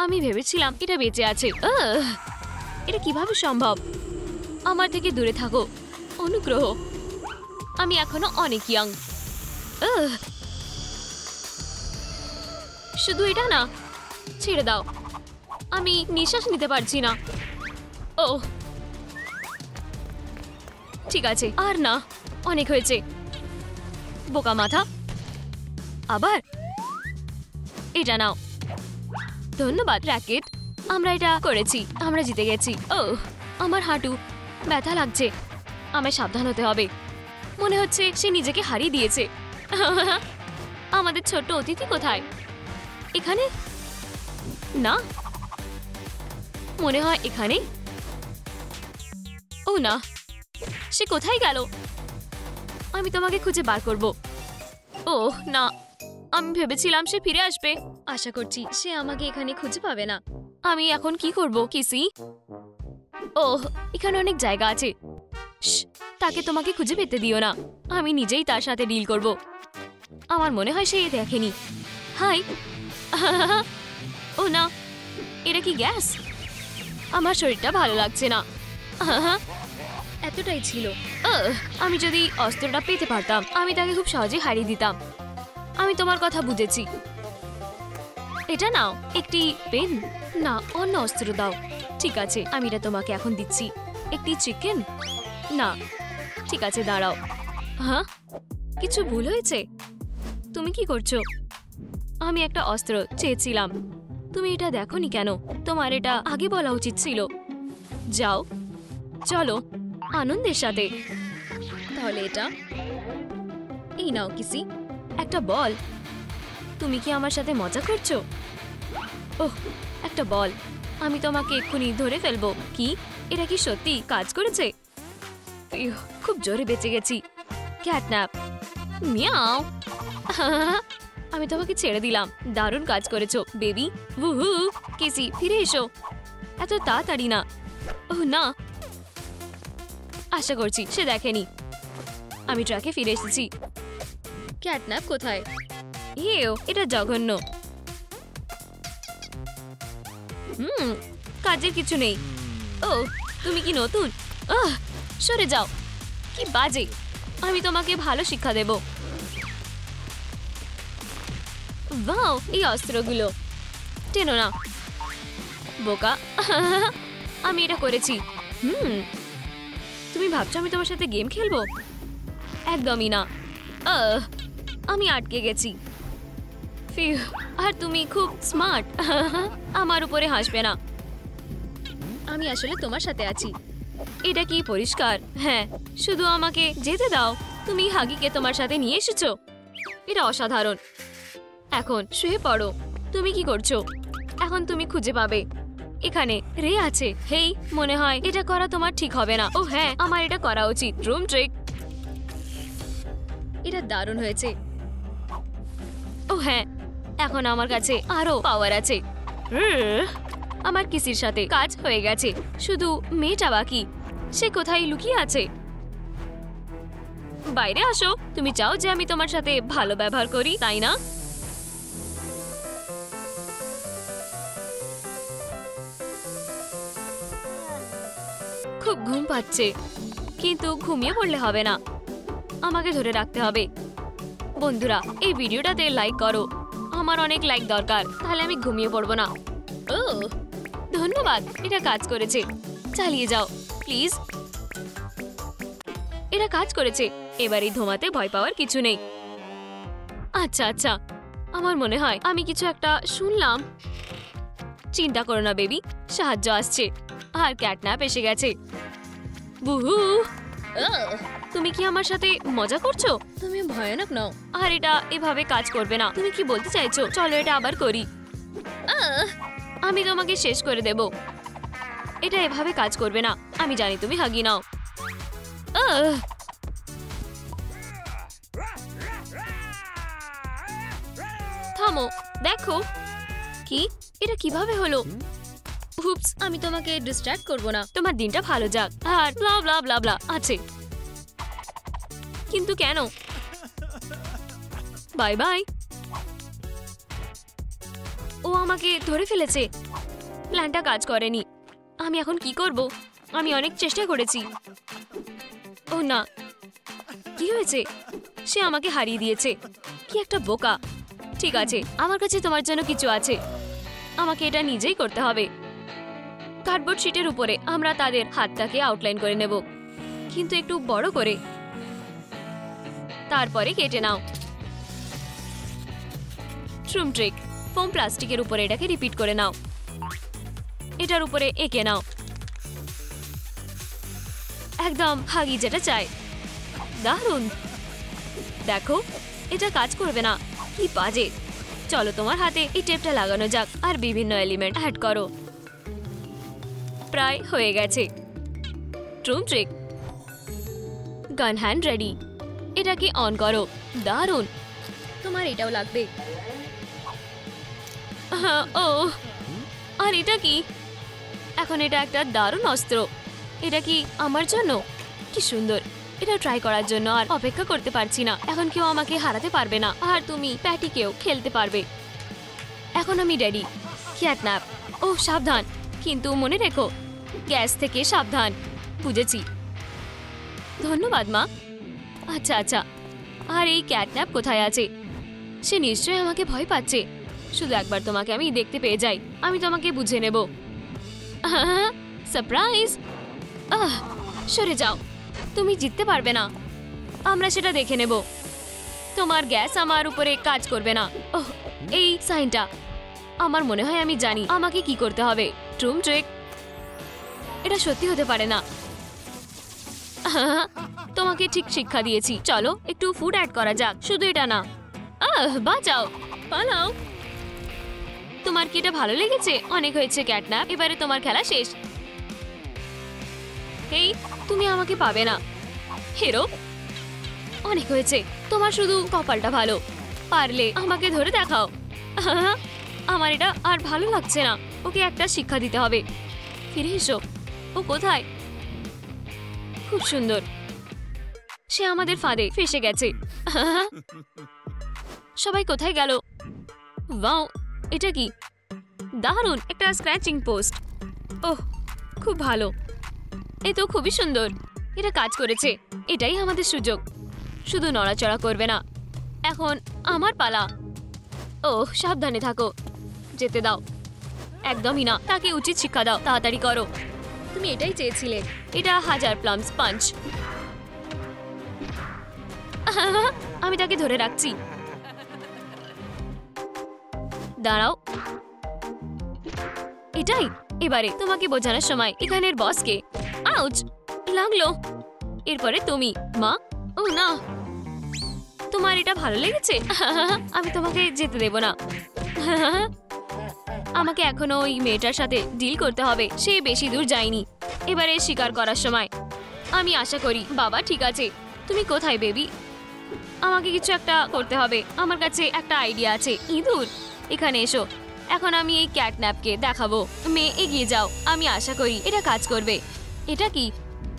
আমি ভেবেছিলাম এটা বেঁচে আছে। এটা কিভাবে সম্ভব? আমার থেকে দূরে থাকো, অনুগ্রহ। আমি এখনো অনেক ইয়াং। শুধু এটা না, ছেড়ে দাও। আমি নিঃশ্বাস নিতে পারছি না। ও ঠিক আছে, আর না, অনেক হয়েছে। বোকা মাথা। আবার এটা নাও। ধন্যবাদ র্যাকেট, আমরা এটা করেছি, আমরা জিতে গেছি। ও আমার হাঁটু ব্যথা লাগছে, আমায় সাবধান হতে হবে। মনে হচ্ছে সে নিজেকে হারিয়ে দিয়েছে। আমাদের ছোট্ট অতিথি কোথায়? এখানে না, মনে হয় এখানে। ও না, সে কোথায় গেল? আমি তোমাকে খুঁজে বার করব। ও না, আমি ভেবেছিলাম সে ফিরে আসবে। আশা করছি সে আমাকে এখানে খুঁজে পাবে না। আমি এখন কি করব কিসি? ওহ, এখানে অনেক জায়গা আছে। তাকে তোমাকে খুঁজে পেতে দিও না, আমি নিজেই তার সাথে ডিল করব। আমার মনে হয় সে দেখেনি। হাই। ও না, এটা কি গ্যাস? আমার শরীরটা ভালো লাগছে না। এতটাই ছিল। আমি যদি অস্ত্রটা পেতে পারতাম, আমি তাকে খুব সহজে হারিয়ে দিতাম। আমি তোমার কথা বুঝেছি। এটা নাও, একটি পেন। না, অন্য অস্ত্র দাও। ঠিক আছে, আমি এটা তোমাকে এখন দিচ্ছি। একটি চিকেন? না, ঠিক আছে, দাঁড়াও। হ্যাঁ, কিছু ভুল হয়েছে? তুমি কি করছো? আমি একটা অস্ত্র চেয়েছিলাম, তুমি এটা দেখোনি কেন? তোমার এটা আগে বলা উচিত ছিল। যাও, চলো আনন্দের সাথে। তাহলে এটা এই নাও কিসি, একটা বল। তুমি কি আমার সাথে মজা করছো? ওহ, একটা বল। আমি তোমাকে এক্ষুনি ধরে ফেলবো। কি এটা কি সত্যি কাজ করেছে? খুব জোরে বেঁচে গেছি। ক্যাটন্যাপ। মিয়াও। আমি তোমাকে ছেড়ে দিলাম, দারুণ কাজ করেছো বেবি। উহু, কিসি ফিরে এসো। এত তাড়াতাড়ি না। ওহ না, আশা করছি সে দেখেনি। আমি ট্রাকে ফিরে এসেছি। ক্যাটন্যাপ কোথায়? এটা জঘন্য। কাজের কিছু নেই। ও, তুমি কি নতুন? সরে যাও, কি বাজে। আমি তোমাকে ভালো শিক্ষা দেব। বাও, এই অস্ত্রগুলো টেনো না, বোকা। আমি এটা করেছি। তুমি ভাবছো আমি তোমার সাথে গেম খেলবো? একদমই না। আমি আটকে গেছি। আর তুমি খুব স্মার্ট। আমার উপরে হাসবে না, আমি আসলে তোমার সাথে আছি। এটা কি পরিষ্কার? হ্যাঁ, শুধু আমাকে যেতে দাও। তুমি হাগিকে তোমার সাথে নিয়ে এসেছো, এটা অসাধারণ। এখন শুয়ে পড়ো। তুমি কি করছো? এখন তুমি খুঁজে পাবে। এখানে রে আছে। হেই, মনে হয় এটা করা তোমার ঠিক হবে না। ও হ্যাঁ, আমার এটা করা উচিত। Room trick. এটা দারুণ হয়েছে। ও হ্যাঁ, এখন আমার কাছে আরো পাওয়ার আছে। আমার কিসির সাথে কাজ হয়ে গেছে, শুধু মেয়েটা বাকি। সে কোথায় লুকিয়ে আছে? বাইরে আসো। তুমি চাও যে আমি তোমার সাথে ভালো ব্যবহার করি, তাই না? খুব ঘুম পাচ্ছে, কিন্তু ঘুমিয়ে পড়লে হবে না, আমাকে ধরে রাখতে হবে। বন্ধুরা, এই ভিডিওটাতে লাইক করো, আমার অনেক লাইক দরকার, তাহলে আমি ঘুমিয়ে পড়বো না। ও ধন্যবাদ, এটা কাজ করেছে। চালিয়ে যাও প্লিজ। এটা কাজ করেছে। এবার এই ধোঁয়াতে ভয় পাওয়ার কিছু নেই। আচ্ছা আচ্ছা, আমার মনে হয় আমি কিছু একটা শুনলাম। চিন্তা করো না বেবি, সাহায্য আসছে। আর ক্যাটন্যাপ এসে গেছে। বুহু, তুমি কি আমার সাথে মজা করছো? তুমি ভয়ানক নাও। আর এটা এভাবে কাজ করবে না। তুমি কি বলতে চাইছো? চলো এটা আবার করি। আমি তোমাকে শেষ করে দেব। এটা এভাবে কাজ করবে না। আমি জানি তুমি হাগি নাও। থামো, দেখো কি এটা কিভাবে হলো। হুপস, আমি তোমাকে ডিস্ট্র্যাক্ট করব না। তোমার দিনটা ভালো যাক। আর ব্লা ব্লা ব্লা ব্লা আছে, কিন্তু কেন? Bye bye. ও আমাকে ধরে ফেলেছে। প্ল্যানটা কাজ করেনি। আমি এখন কি করব? আমি অনেক চেষ্টা করেছি। ও না, কি হয়েছে? সে আমাকে হারিয়ে দিয়েছে। কি একটা বোকা। ঠিক আছে, আমার কাছে তোমার জন্য কিছু আছে। আমাকে এটা নিজেই করতে হবে। কার্ডবোর্ড শিটের উপরে আমরা তাদের হাতটাকে আউটলাইন করে নেব, কিন্তু একটু বড় করে। তারপরে কেটে নাও। ট্রুম ট্রিক, ফোম প্লাস্টিকের উপরে এটাকে রিপিট করে নাও। এটার উপরে এঁকে নাও, একদম হাগি যেটা চায়। দারুণ। দেখো, এটা কাজ করবে না। কি বাজে। চলো তোমার হাতে এই টেপটা লাগানো যাক আর বিভিন্ন এলিমেন্ট অ্যাড করো। প্রায় হয়ে গেছে। ট্রুম ট্রিক, গান হ্যান্ড রেডি। এটাকে অন করো। দারুণ। তোমার এটাও লাগবে। ও, আর এটা কি? এখন এটা একটা দারুণ অস্ত্র। এটা কি আমার জন্য? কি সুন্দর। এটা ট্রাই করার জন্য আর অপেক্ষা করতে পারছি না। এখন কেউ আমাকে হারাতে পারবে না, আর তুমি প্যাটিকেও খেলতে পারবে। এখন আমি রেডি। ক্যাটন্যাপ। ও সাবধান, কিন্তু মনে রেখো, গ্যাস থেকে সাবধান। বুঝেছি। ধন্যবাদ মা। আচ্ছা আচ্ছা। আর এই ক্যাটন্যাপ কোথায় আছে? সে নিশ্চয়ই আমাকে ভয় পাচ্ছে। শুধু একবার তোমাকে আমি দেখতে পেয়ে যাই, আমি তোমাকে বুঝে নেব। সারপ্রাইজ। সরে যাও, তুমি জিততে পারবে না। আমরা সেটা দেখে নেব। তোমার গ্যাস আমার উপরে কাজ করবে না। ওহ, এই সাইনটা। আমার মনে হয় আমি জানি আমাকে কি করতে হবে। ট্রুম ট্রিক। এটা সত্যি হতে পারে না। তোমাকে ঠিক শিক্ষা দিয়েছি। চলো একটু ফুড অ্যাড করা যাক। শুধু এটা না। বাঁচাও, পালাও। তোমার কি এটা ভালো লেগেছে? অনেক হয়েছে ক্যাটন্যাপ, এবারে তোমার খেলা শেষ। এই, তুমি আমাকে পাবে না। হেরো, অনেক হয়েছে। তোমার শুধু কপালটা ভালো। পারলে আমাকে ধরে দেখাও। আমার এটা আর ভালো লাগছে না। ওকে একটা শিক্ষা দিতে হবে। ফিরে এসো। ও কোথায়? খুব সুন্দর। সে আমাদের ফাঁদে ফেসে গেছে। সবাই কোথায় গেল? ওয়াও, এটা কি? দারুণ, একটা স্ক্র্যাচিং পোস্ট। ওহ, খুব ভালো। এ তো খুবই সুন্দর। এটা কাজ করেছে। এটাই আমাদের সুযোগ। শুধু নড়াচড়া করবে না। এখন আমার পালা। ওহ, সাবধানে থাকো। যেতে দাও। একদমই না। তাকে উচিত শিক্ষা দাও। তাড়াতাড়ি করো। তুমি এটাই চেয়েছিলে। এটা 1000 প্লামস পাঞ্চ। আমি তাকে ধরে রাখছি। দাঁড়াও। এটাই এবারে তোমাকে বোঝানোর সময়। এখানের বসকে। আউচ, লাগলো। এরপরে তুমি, মা। ও না, তোমার এটা ভালো লেগেছে? আমি তোমাকে যেতে দেব না। আমাকে এখনো ওই মেয়েটার সাথে ডিল করতে হবে। সে বেশি দূর যায়নি। এবারে শিকার করার সময়। আমি আশা করি বাবা ঠিক আছে। তুমি কোথায় বেবি? আমাকে কিছু একটা করতে হবে। আমার কাছে একটা আইডিয়া আছে। ইঁদুর, এখানে এসো। এখন আমি এই ক্যাটন্যাপকে দেখাবো। মেয়ে, এগিয়ে যাও। আমি আশা করি এটা কাজ করবে। এটা কি?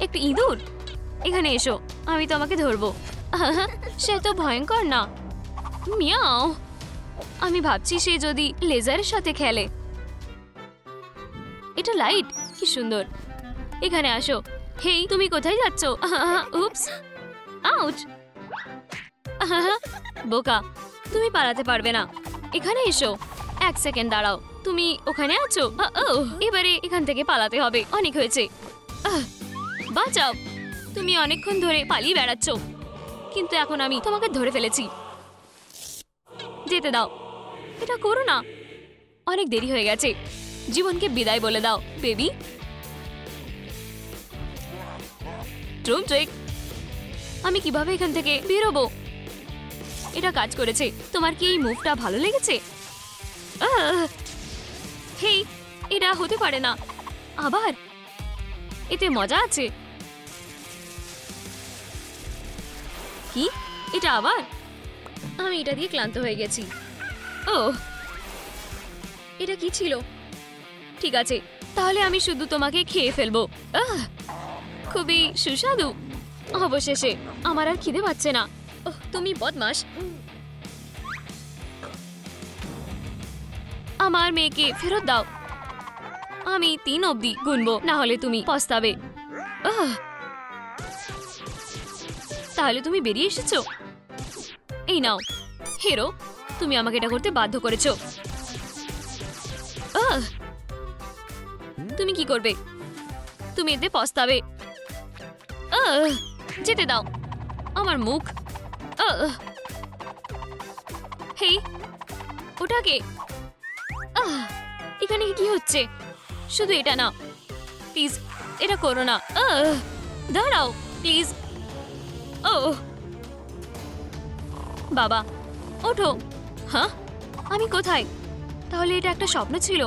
একটা ইঁদুর। এখানে এসো, আমি তোমাকে ধরবো। সে তো ভয়ঙ্কর না। মিয়াও। আমি ভাবছি সে যদি লেজারের সাথে খেলে। এটা লাইট, কি সুন্দর। এখানে আসো। হেই, তুমি কোথায় যাচ্ছ? উপস, আউচ। বোকা, তুমি পালাতে পারবে না। এখানে এসো। 1 সেকেন্ড দাঁড়াও। তুমি ওখানে আছো? এবারে এখান থেকে পালাতে হবে। অনেক হয়েছে। বাঁচাও। তুমি অনেকক্ষণ ধরে পালিয়ে বেড়াচ্ছ, কিন্তু এখন আমি তোমাকে ধরে ফেলেছি। যেতে দাও। এটা করো না। অনেক দেরি হয়ে গেছে। জীবনকে বিদায় বলে দাও বেবি। ট্রুম ট্রিক। আমি কিভাবে এখান থেকে বেরোবো? এটা কাজ করেছে। তোমার কি এই মুভটা ভালো লেগেছে? হেই, এটা হতে পারে না। আবার এতে মজা আছে। কি এটা আবার? আমি এটা দিয়ে ক্লান্ত হয়ে গেছি। ও, এটা কি ছিল? ঠিক আছে, তাহলে আমি শুধু তোমাকে খেয়ে ফেলবো। খুবই সুস্বাদু। অবশেষে আমার আর খিদে পাচ্ছে না। তুমি বদমাশ। আমার মেয়েকে ফেরত দাও। আমি 3 অবধি গুনবো, না হলে তুমি পস্তাবে। তাহলে তুমি বেরিয়ে এসেছো? এই নাও হিরো, তুমি আমাকে এটা করতে বাধ্য করেছো। তুমি কি করবে? তুমি এতে পস্তাবে। যেতে দাও আমার মুখ। হেই, ওটাকে এখানে কি হচ্ছে? শুধু এটা না, প্লিজ এটা করো না। দাঁড়াও প্লিজ। ও বাবা, ওঠো। হ্যাঁ, আমি কোথায়? তাহলে এটা একটা স্বপ্ন ছিল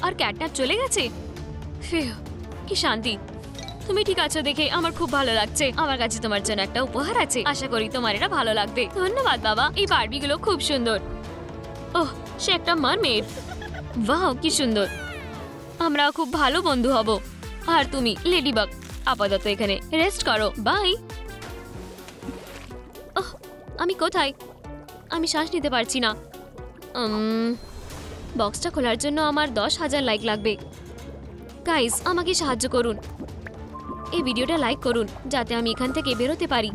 আর ক্যাটন্যাপ চলে গেছে। কি শান্তি। তুমি ঠিক আছো দেখে আমার খুব ভালো লাগছে। আমার কাছে তোমার জন্য একটা উপহার আছে, আশা করি তোমার এটা ভালো লাগবে। ধন্যবাদ বাবা, এই বারবিগুলো খুব সুন্দর। ওহ, সে একটা মারমেড। ওয়াও, কি সুন্দর। আমরা খুব ভালো বন্ধু হব। আর তুমি লেডিবাগ, আপাতত এখানে রেস্ট করো। বাই। ওহ, আমি কোথায়? আমি শ্বাস নিতে পারছি না। বক্সটা খোলার জন্য আমার 10,000 লাইক লাগবে। গাইস, আমাকে সাহায্য করুন। এই ভিডিওটা লাইক করুন যাতে আমি এখান থেকে বেরোতে পারি।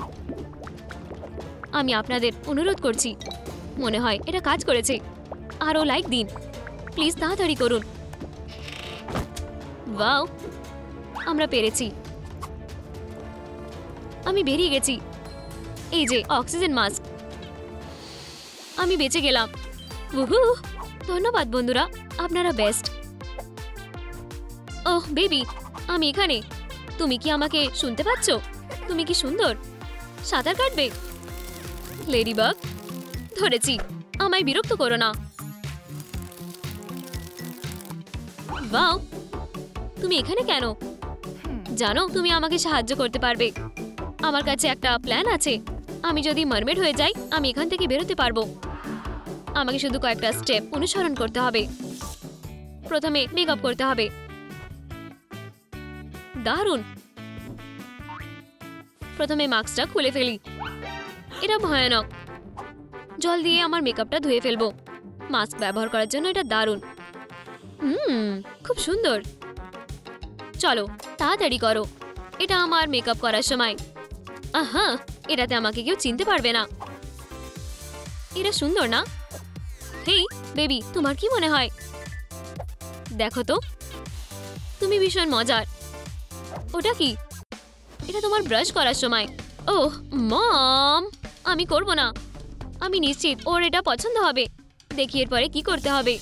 আমি আপনাদের অনুরোধ করছি। মনে হয় এটা কাজ করেছে। আরও লাইক দিন প্লিজ, তাড়াতাড়ি করুন। ওয়াও, আমরা পেরেছি। আমি বেরিয়ে গেছি। এই যে অক্সিজেন মাস্ক, আমি বেঁচে গেলাম। উহু, ধন্যবাদ বন্ধুরা, আপনারা বেস্ট। ওহ বেবি, আমি এখানে। তুমি কি আমাকে শুনতে পাচ্ছ? তুমি কি সুন্দর? সাঁতার কাটবে? লেডিবাগ, ধরেছি। আমায় বিরক্ত করো না। ওয়াও, তুমি এখানে কেন? জানো তুমি আমাকে সাহায্য করতে পারবে। আমার কাছে একটা প্ল্যান আছে। আমি যদি মারমেড হয়ে যাই, আমি এখান থেকে বেরোতে পারবো। আমাকে শুধু কয়েকটা স্টেপ অনুসরণ করতে হবে। প্রথমে মেকআপ করতে হবে। দারুণ। প্রথমে মাস্কটা খুলে ফেলি। এটা ভয়ানক। জল দিয়ে আমার মেকআপটা ধুয়ে ফেলবো। মাস্ক ব্যবহার করার জন্য এটা দারুণ। খুব সুন্দর। চলো তাড়াতাড়ি করো, এটা আমার মেকআপ করার সময়। আহা, এটাতে আমাকে কেউ চিনতে পারবে না। এটা সুন্দর না? হেই বেবি, তোমার কি মনে হয়? দেখো তো, তুমি ভীষণ মজার। ওটা কি? এটা তোমার ব্রাশ করার সময়। ওহ মম, আমি করব না। আমি নিশ্চিত ওর এটা পছন্দ হবে। দেখি এরপরে কি করতে হবে।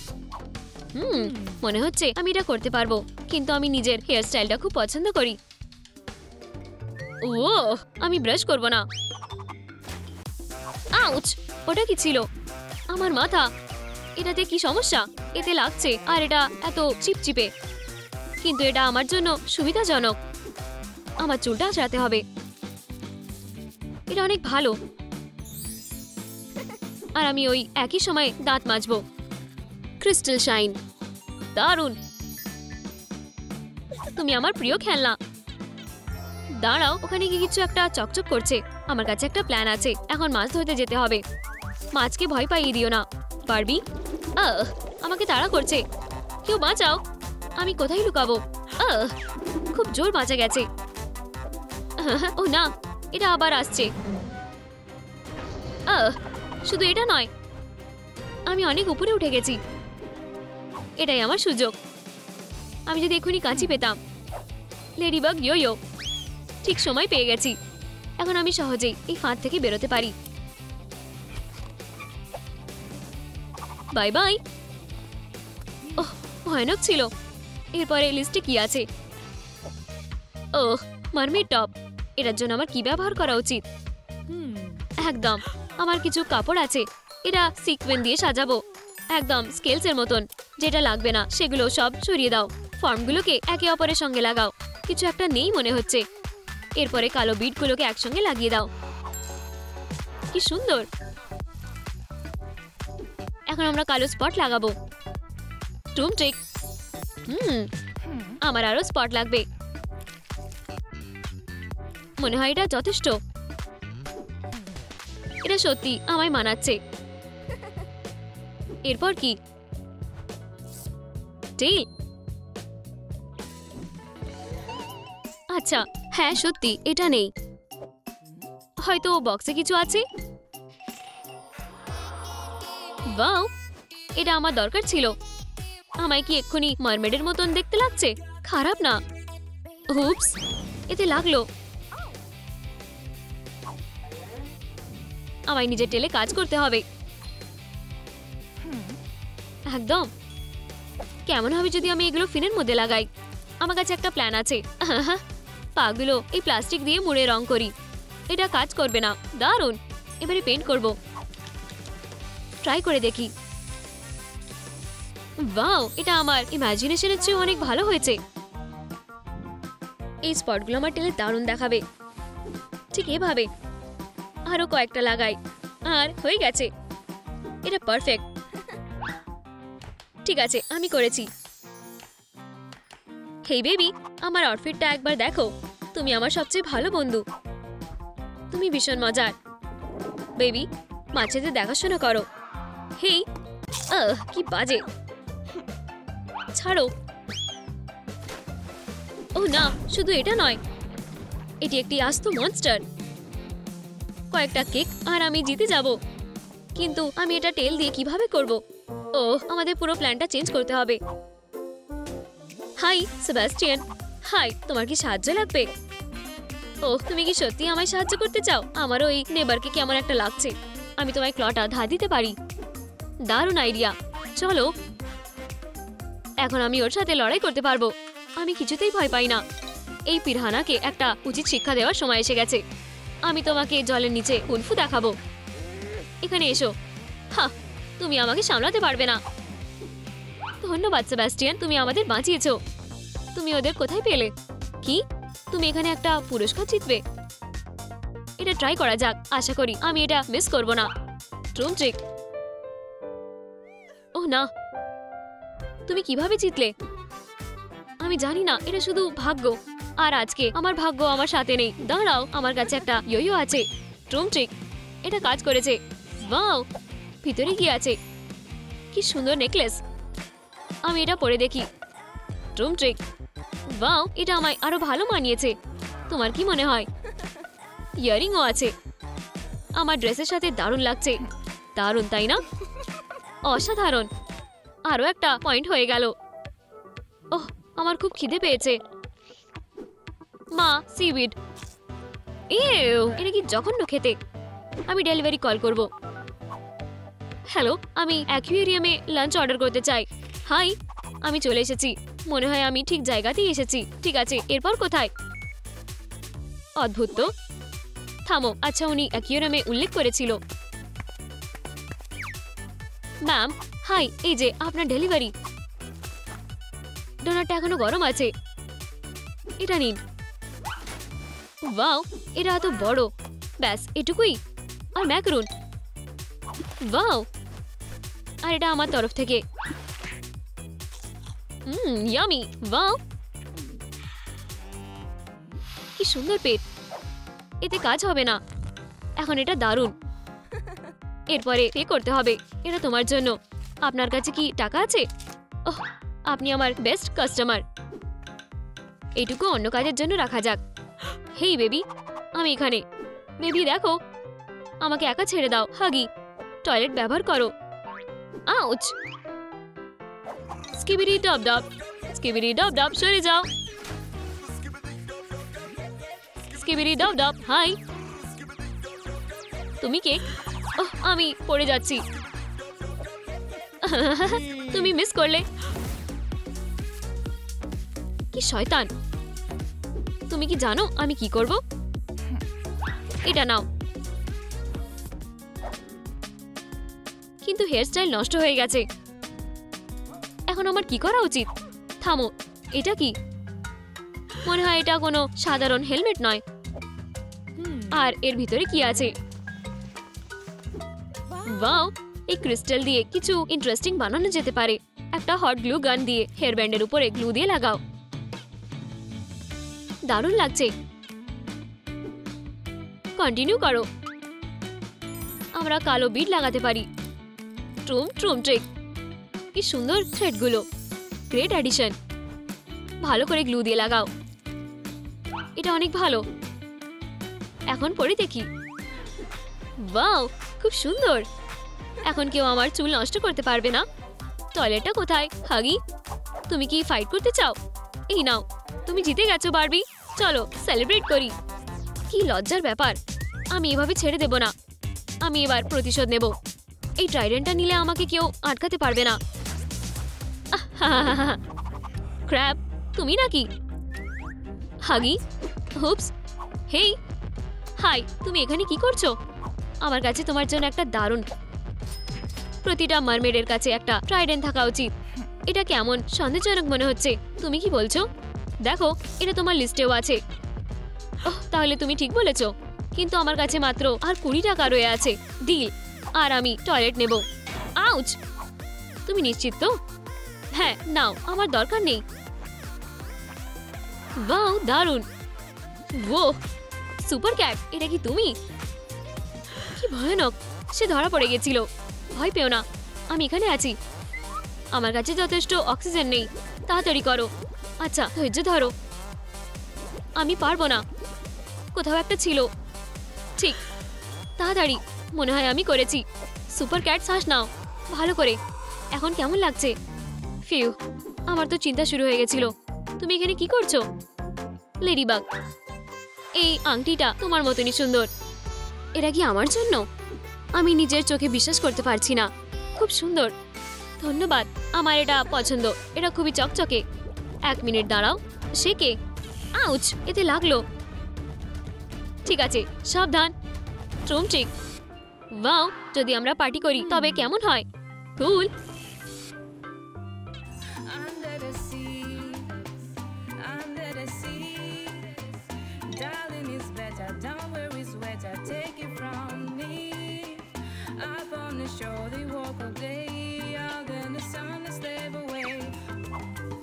মনে হচ্ছে আমি এটা করতে পারবো, কিন্তু আমি নিজের হেয়ার স্টাইলটা খুব পছন্দ করি। ও, আমি ব্রাশ করব না। আউচ, ওটা কি ছিল? আমার মাথা। এটাতে কি সমস্যা? এতে লাগছে আর এটা এত চিপচিপে। কিন্তু এটা আমার জন্য সুবিধাজনক। আমার চুলটা আঁচড়াতে হবে। এটা অনেক ভালো। আর আমি ওই একই সময় দাঁত মাজবো। ক্রিস্টাল শাইন, দারুণ। তুমি আমার প্রিয় খেলনা। দাঁড়াও, ওখানে কি কিছু একটা চকচক করছে। আমার কাছে একটা প্ল্যান আছে। এখন মাছ ধরতে যেতে হবে। মাছকে ভয় পাইয়ে দিও না বারবি। আমাকে তাড়া করছে। কেউ বাঁচাও। আমি কোথায় লুকাবো? খুব জোর বাঁচা গেছে। ও না, এটা আবার আসছে। শুধু এটা নয়, আমি অনেক উপরে উঠে গেছি। এটাই আমার সুযোগ। আমি যদি এখনই কাঁচি পেতাম। লেডিবাগ ইয়ো ইয়ো, ঠিক সময় পেয়ে গেছি। এখন আমি সহজেই এই ফাঁদ থেকে বেরোতে পারি। Bye bye. ওহ, ভয়ানক ছিল। এরপরে লিস্টে কি আছে? ওহ, মারমেড টপ। এটার জন্য আমার কি ব্যবহার করা উচিত? একদম, আমার কিছু কাপড় আছে, এটা সিকোয়েন্স দিয়ে সাজাবো, একদম স্কেলসের মতন। যেটা লাগবে না সেগুলো সব সরিয়ে দাও। ফর্মগুলোকে একে অপরের সঙ্গে লাগাও। কিছু একটা নেই মনে হচ্ছে। এরপরে কালো বিটগুলোকে একসঙ্গে লাগিয়ে দাও। কি সুন্দর। এখন আমরা কালো স্পট লাগাবো। টুম ট্রিক। আমার আরো স্পট লাগবে। মনে হয় এটা যথেষ্ট। এটা সত্যি আমায় মানাচ্ছে। এরপর কি? টেইল। আচ্ছা, হ্যাঁ সত্যি এটা নেই। হয়তো বক্সে কিছু আছে। ওয়াও, এটা আমার দরকার ছিল। আমায় কি এক্ষুনি মারমেডের মতন দেখতে লাগছে? খারাপ না। হুপস, এতে লাগলো। আমায় নিজের টেলে কাজ করতে হবে। একদম। কেমন হবে যদি আমি এগুলো ফিনের মধ্যে লাগাই? আমার কাছে একটা প্ল্যান আছে। পাগুলো এই প্লাস্টিক দিয়ে মুড়ে রং করি। এটা কাজ করবে না। দারুণ। এবারে পেইন্ট করব। ট্রাই করে দেখি। ওয়াও, এটা আমার ইমাজিনেশনের চেয়ে অনেক ভালো হয়েছে। এই স্পটগুলো আমার টেলে দারুণ দেখাবে। ঠিক এভাবে আরো কয়েকটা লাগাই। আর হয়ে গেছে। এটা পারফেক্ট। ঠিক আছে, আমি করেছি। হেই বেবি, আমার আউটফিটটা একবার দেখো। তুমি আমার সবচেয়ে ভালো বন্ধু। তুমি ভীষণ মজার। বেবি, মাছেদের দেখাশোনা করো। হেই, কি বাজে। ছাড়ো। ও না, শুধু এটা নয়, এটি একটি আস্ত মনস্টার। কয়েকটা কেক আর আমি জিতে যাব। কিন্তু আমি এটা টেল দিয়ে কিভাবে করব? আমাদের পুরো প্ল্যানটা চেঞ্জ করতে হবে। High Sebastian. হাই, তোমার কি সাহায্য লাগবে? তুমি কি সত্যি আমায় সাহায্য করতে চাও? আমারও এই নেবারকে কেমন একটা লাগছে। আমি তোমায় ক্লটা ধার দিতে পারি। দারুণ আইডিয়া। চলো, এখন আমি ওর সাথে লড়াই করতে পারবো। আমি কিছুতেই ভয় পাই না। এই পিরহানাকে একটা উচিত শিক্ষা দেওয়ার সময় এসে গেছে। আমি তোমাকে জলের নিচে কুনফু দেখাবো। এখানে এসো। হা, তুমি আমাকে সামলাতে পারবে না। ধন্যবাদ সেবাস্টিয়ান, তুমি আমাদের বাঁচিয়েছো। তুমি ওদের কোথায় পেলে? কি, তুমি এখানে একটা পুরস্কার জিতবে? এটা ট্রাই করা যাক। আশা করি আমি এটা মিস করব না। ট্রুম ট্রিক। ওহ না, তুমি কিভাবে জিতলে? আমি জানি না, এটা শুধু ভাগ্য। আর আজকে আমার ভাগ্য আমার সাথে নেই। দাঁড়াও, আমার কাছে একটা ইয়ো আছে। ট্রুম ট্রিক। এটা কাজ করেছে। ওয়াও, ভিতরে কি আছে? কি সুন্দর নেকলেস। আমি এটা পরে দেখি। ট্রুম ট্রিক। ওয়াও, এটা আমায় আরো ভালো মানিয়েছে। তোমার কি মনে হয়? ইয়ারিংও আছে। আমার ড্রেসের সাথে দারুণ লাগছে। দারুণ, তাই না? অসাধারণ। আরো একটা পয়েন্ট হয়ে গেল। ওহ, আমার খুব খিদে পেয়েছে। মা, সিউইড। এটা কি জঘন্য খেতে। আমি ডেলিভারি কল করব। হ্যালো, আমি অ্যাকুয়ারিয়ামে লাঞ্চ অর্ডার করতে চাই। হাই, আমি চলে এসেছি। মনে হয় আমি ঠিক জায়গাতেই এসেছি। ঠিক আছে, এরপর কোথায়? অদ্ভুত তো। থামো। আচ্ছা, উনি অ্যাকুয়ারিয়ামে উল্লেখ করেছিল। ম্যাম, হাই, এই যে আপনার ডেলিভারি। ডোনাটটা এখনো গরম আছে। এটা নিন। ওয়াও, এটা এত বড়। ব্যাস এটুকুই? আর ম্যাকরুন। ওয়াও, আর এটা আমার তরফ থেকে। ইয়ামি। ওয়াও, কি সুন্দর পেট। এতে কাজ হবে না। এখন এটা দারুণ। এরপরে পে করতে হবে। এটা তোমার জন্য। আপনার কাছে কি টাকা আছে? ওহ, আপনি আমার বেস্ট কাস্টমার। এইটুকু অন্য কাজের জন্য রাখা যাক। হেই বেবি, আমি এখানে। বেবি দেখো, আমাকে একা ছেড়ে দাও। হাগি, টয়লেট ব্যবহার করো। আউচ। স্কিবিডি ডব ডব। স্কিবিডি ডব ডব, সরে যাও। স্কিবিডি ডব ডব। হাই, তুমি কে? ওহ, আমি পড়ে যাচ্ছি। তুমি মিস করলে। কি শয়তান। তুমি কি জানো আমি কি করব? এটা নাও। কিন্তু হেয়ার স্টাইল নষ্ট হয়ে গেছে। এখন আমার কি করা উচিত? থামো, এটা কি? মনে হয় এটা কোনো সাধারণ হেলমেট নয়। আর এর ভিতরে কি আছে? ওয়াও, এই ক্রিস্টাল দিয়ে কিছু ইন্টারেস্টিং বানানো যেতে পারে। একটা হট গ্লু গান দিয়ে হেয়ার ব্যান্ডের উপরে গ্লু দিয়ে লাগাও। দারুণ লাগছে। কন্টিনিউ করো। আমরা কালো বিড লাগাতে পারি। ট্রুম ট্রুম ট্রিক। কি সুন্দর থ্রেডগুলো। Great addition. ভালো করে গ্লু দিয়ে লাগাও। এটা অনেক ভালো। এখন পরে দেখি। ওয়াও, খুব সুন্দর। এখন কেউ আমার চুল নষ্ট করতে পারবে না। টয়লেটটা কোথায়? হাগি, তুমি কি ফাইট করতে চাও? এই নাও, তুমি জিতে গেছো বারবি। চলো সেলিব্রেট করি। কি লজ্জার ব্যাপার। আমি এভাবে ছেড়ে দেব না। আমি এবার প্রতিশোধ নেব। এই ট্রাইডেন্টটা নিলে আমাকে কেউ আটকাতে পারবে না। ক্র্যাব, তুমি নাকি? হাগি, হুপস, হেই, হাই, তুমি এখানে কি করছো? আমার কাছে তোমার জন্য একটা দারুণ। প্রতিটা মারমেডের কাছে একটা ট্রাইডেন্ট থাকা উচিত। এটা কেমন সন্দেহজনক মনে হচ্ছে। তুমি কি বলছো? দেখো, এটা তোমার লিস্টেও আছে। ওহ, তাহলে তুমি ঠিক বলেছো। কিন্তু আমার কাছে মাত্র আর 20 টাকা রয়ে আছে। ডিল। আর আমি টয়লেট নেব। আউচ! তুমি নিশ্চিত তো? হ্যাঁ, নাও, আমার দরকার নেই। ওয়াও, দারুণ। ওহ, সুপার ক্যাট, এটা কি তুমি? কি ভয়ানক। সে ধরা পড়ে গেছিল। ভয় পেও না, আমি এখানে আছি। আমার কাছে যথেষ্ট অক্সিজেন নেই। তাড়াতাড়ি করো। আচ্ছা, ধৈর্য ধরো। আমি পারবো না। কোথাও একটা ছিল। ঠিক, তাড়াতাড়ি। মনে হয় আমি করেছি। সুপার ক্যাট, শ্বাস নাও ভালো করে। এখন কেমন লাগছে? ফিউ, আমার তো চিন্তা শুরু হয়ে গেছিল। তুমি এখানে কি করছো? লেডিবাগ, এই আংটিটা তোমার মতনই সুন্দর। এটা কি আমার জন্য? আমি নিজের চোখে বিশ্বাস করতে পারছি না। খুব সুন্দর। ধন্যবাদ, আমার এটা পছন্দ। এটা খুবই চকচকে। 1 মিনিট দাঁড়াও। সে কে? আউচ, এতে লাগলো। ঠিক আছে, সাবধান। ট্রুম ঠিক। ওয়াও, যদি আমরা পার্টি করি তবে কেমন হয়? কুল।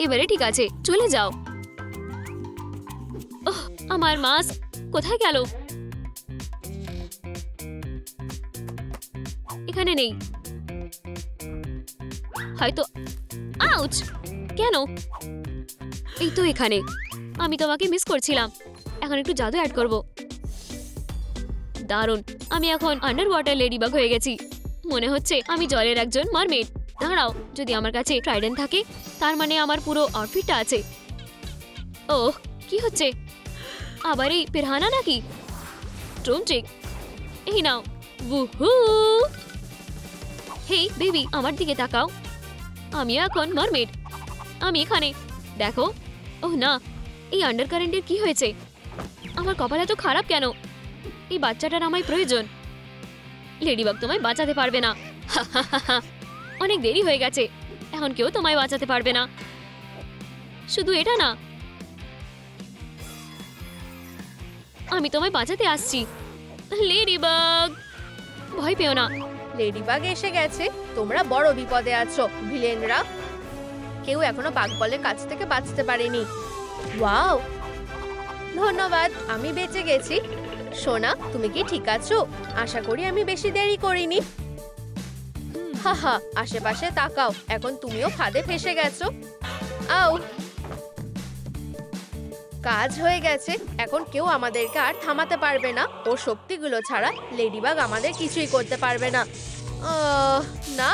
এবারে ঠিক আছে, চলে যাও। ওহ, আমার মাস্ক কোথায় গেল? এখানে নেই হয়তো। আউচ! কেন? এই তো এখানে। আমি তোমাকে মিস করছিলাম। এখন একটু জাদু অ্যাড করব। দারুণ। আমি এখন আন্ডার ওয়াটার লেডিবাগ হয়ে গেছি। মনে হচ্ছে আমি জলের একজন মারমেড। দাঁড়াও, যদি আমার কাছে ট্রাইডেন্ট থাকে তার মানে আমার পুরো আউটফিটটা আছে। ওহ, কি হচ্ছে? আবার এই পিরানা নাকি? ট্রুম ট্রিক। এই নাও। উহু! হেই বেবি, আমার দিকে তাকাও। আমি এখন মারমেড। আমি এখানে। দেখো। ওহ না, এই আন্ডারকারেন্টের কি হয়েছে? আমার কপাল এত খারাপ কেন? এই বাচ্চাটার আমায় প্রয়োজন। লেডিবাগ তোমায় বাঁচাতে পারবে না। অনেক দেরি হয়ে গেছে। এখন কেউ তোমায় বাঁচাতে পারবে না। শুধু এটা না, আমি তোমায় বাঁচাতে আসছি। লেডিবাগ, ভয় পেও না। লেডিবাগ এসে গেছে। তোমরা বড় বিপদে আছো ভিলেনরা। কেউ এখনো বাঘবলের কাছ থেকে বাঁচতে পারেনি। ওয়াও, ধন্যবাদ, আমি বেঁচে গেছি। সোনা, তুমি কি ঠিক আছো? আশা করি আমি বেশি দেরি করিনি। হাহা, আশেপাশে তাকাও। এখন তুমিও ফাঁদে ফেসে গেছো। আও, কাজ হয়ে গেছে। এখন কেউ আমাদেরকে আর থামাতে পারবে না। ওর শক্তিগুলো ছাড়া লেডিবাগ আমাদের কিছুই করতে পারবে না। না,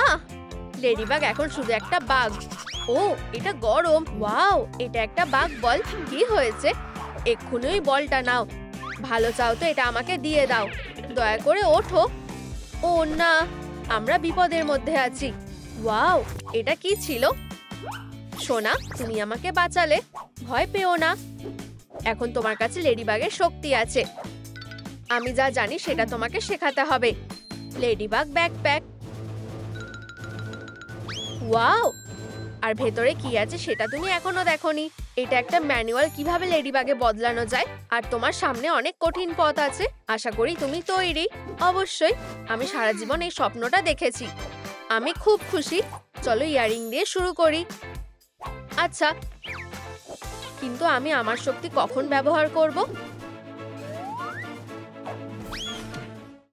লেডিবাগ এখন শুধু একটা বাঘ। ও, এটা গরম। ওয়াও, এটা একটা বাঘ বল। কি হয়েছে? এক্ষুনি ওই বলটা নাও। ভালো চাও তো এটা আমাকে দিয়ে দাও। দয়া করে ওঠো। ও না, আমরা বিপদের মধ্যে আছি। ওয়াও, এটা কি ছিল? সোনা, তুমি আমাকে বাঁচালে। ভয় পেও না। এখন তোমার কাছে লেডিবাগের শক্তি আছে। আমি যা জানি সেটা তোমাকে শেখাতে হবে। Ladybug backpack. ওয়াও, আর ভেতরে কি আছে সেটা তুমি এখনো দেখোনি। এটা একটা ম্যানুয়াল কিভাবে লেডিবাগে বদলানো যায়। আর তোমার সামনে অনেক কঠিন পথ আছে। আশা করি তুমি তৈরি। অবশ্যই, আমি সারা জীবন এই স্বপ্নটা দেখেছি। আমি খুব খুশি। চলো ইয়ারিং দিয়ে শুরু করি। আচ্ছা, কিন্তু আমি আমার শক্তি কখন ব্যবহার করব?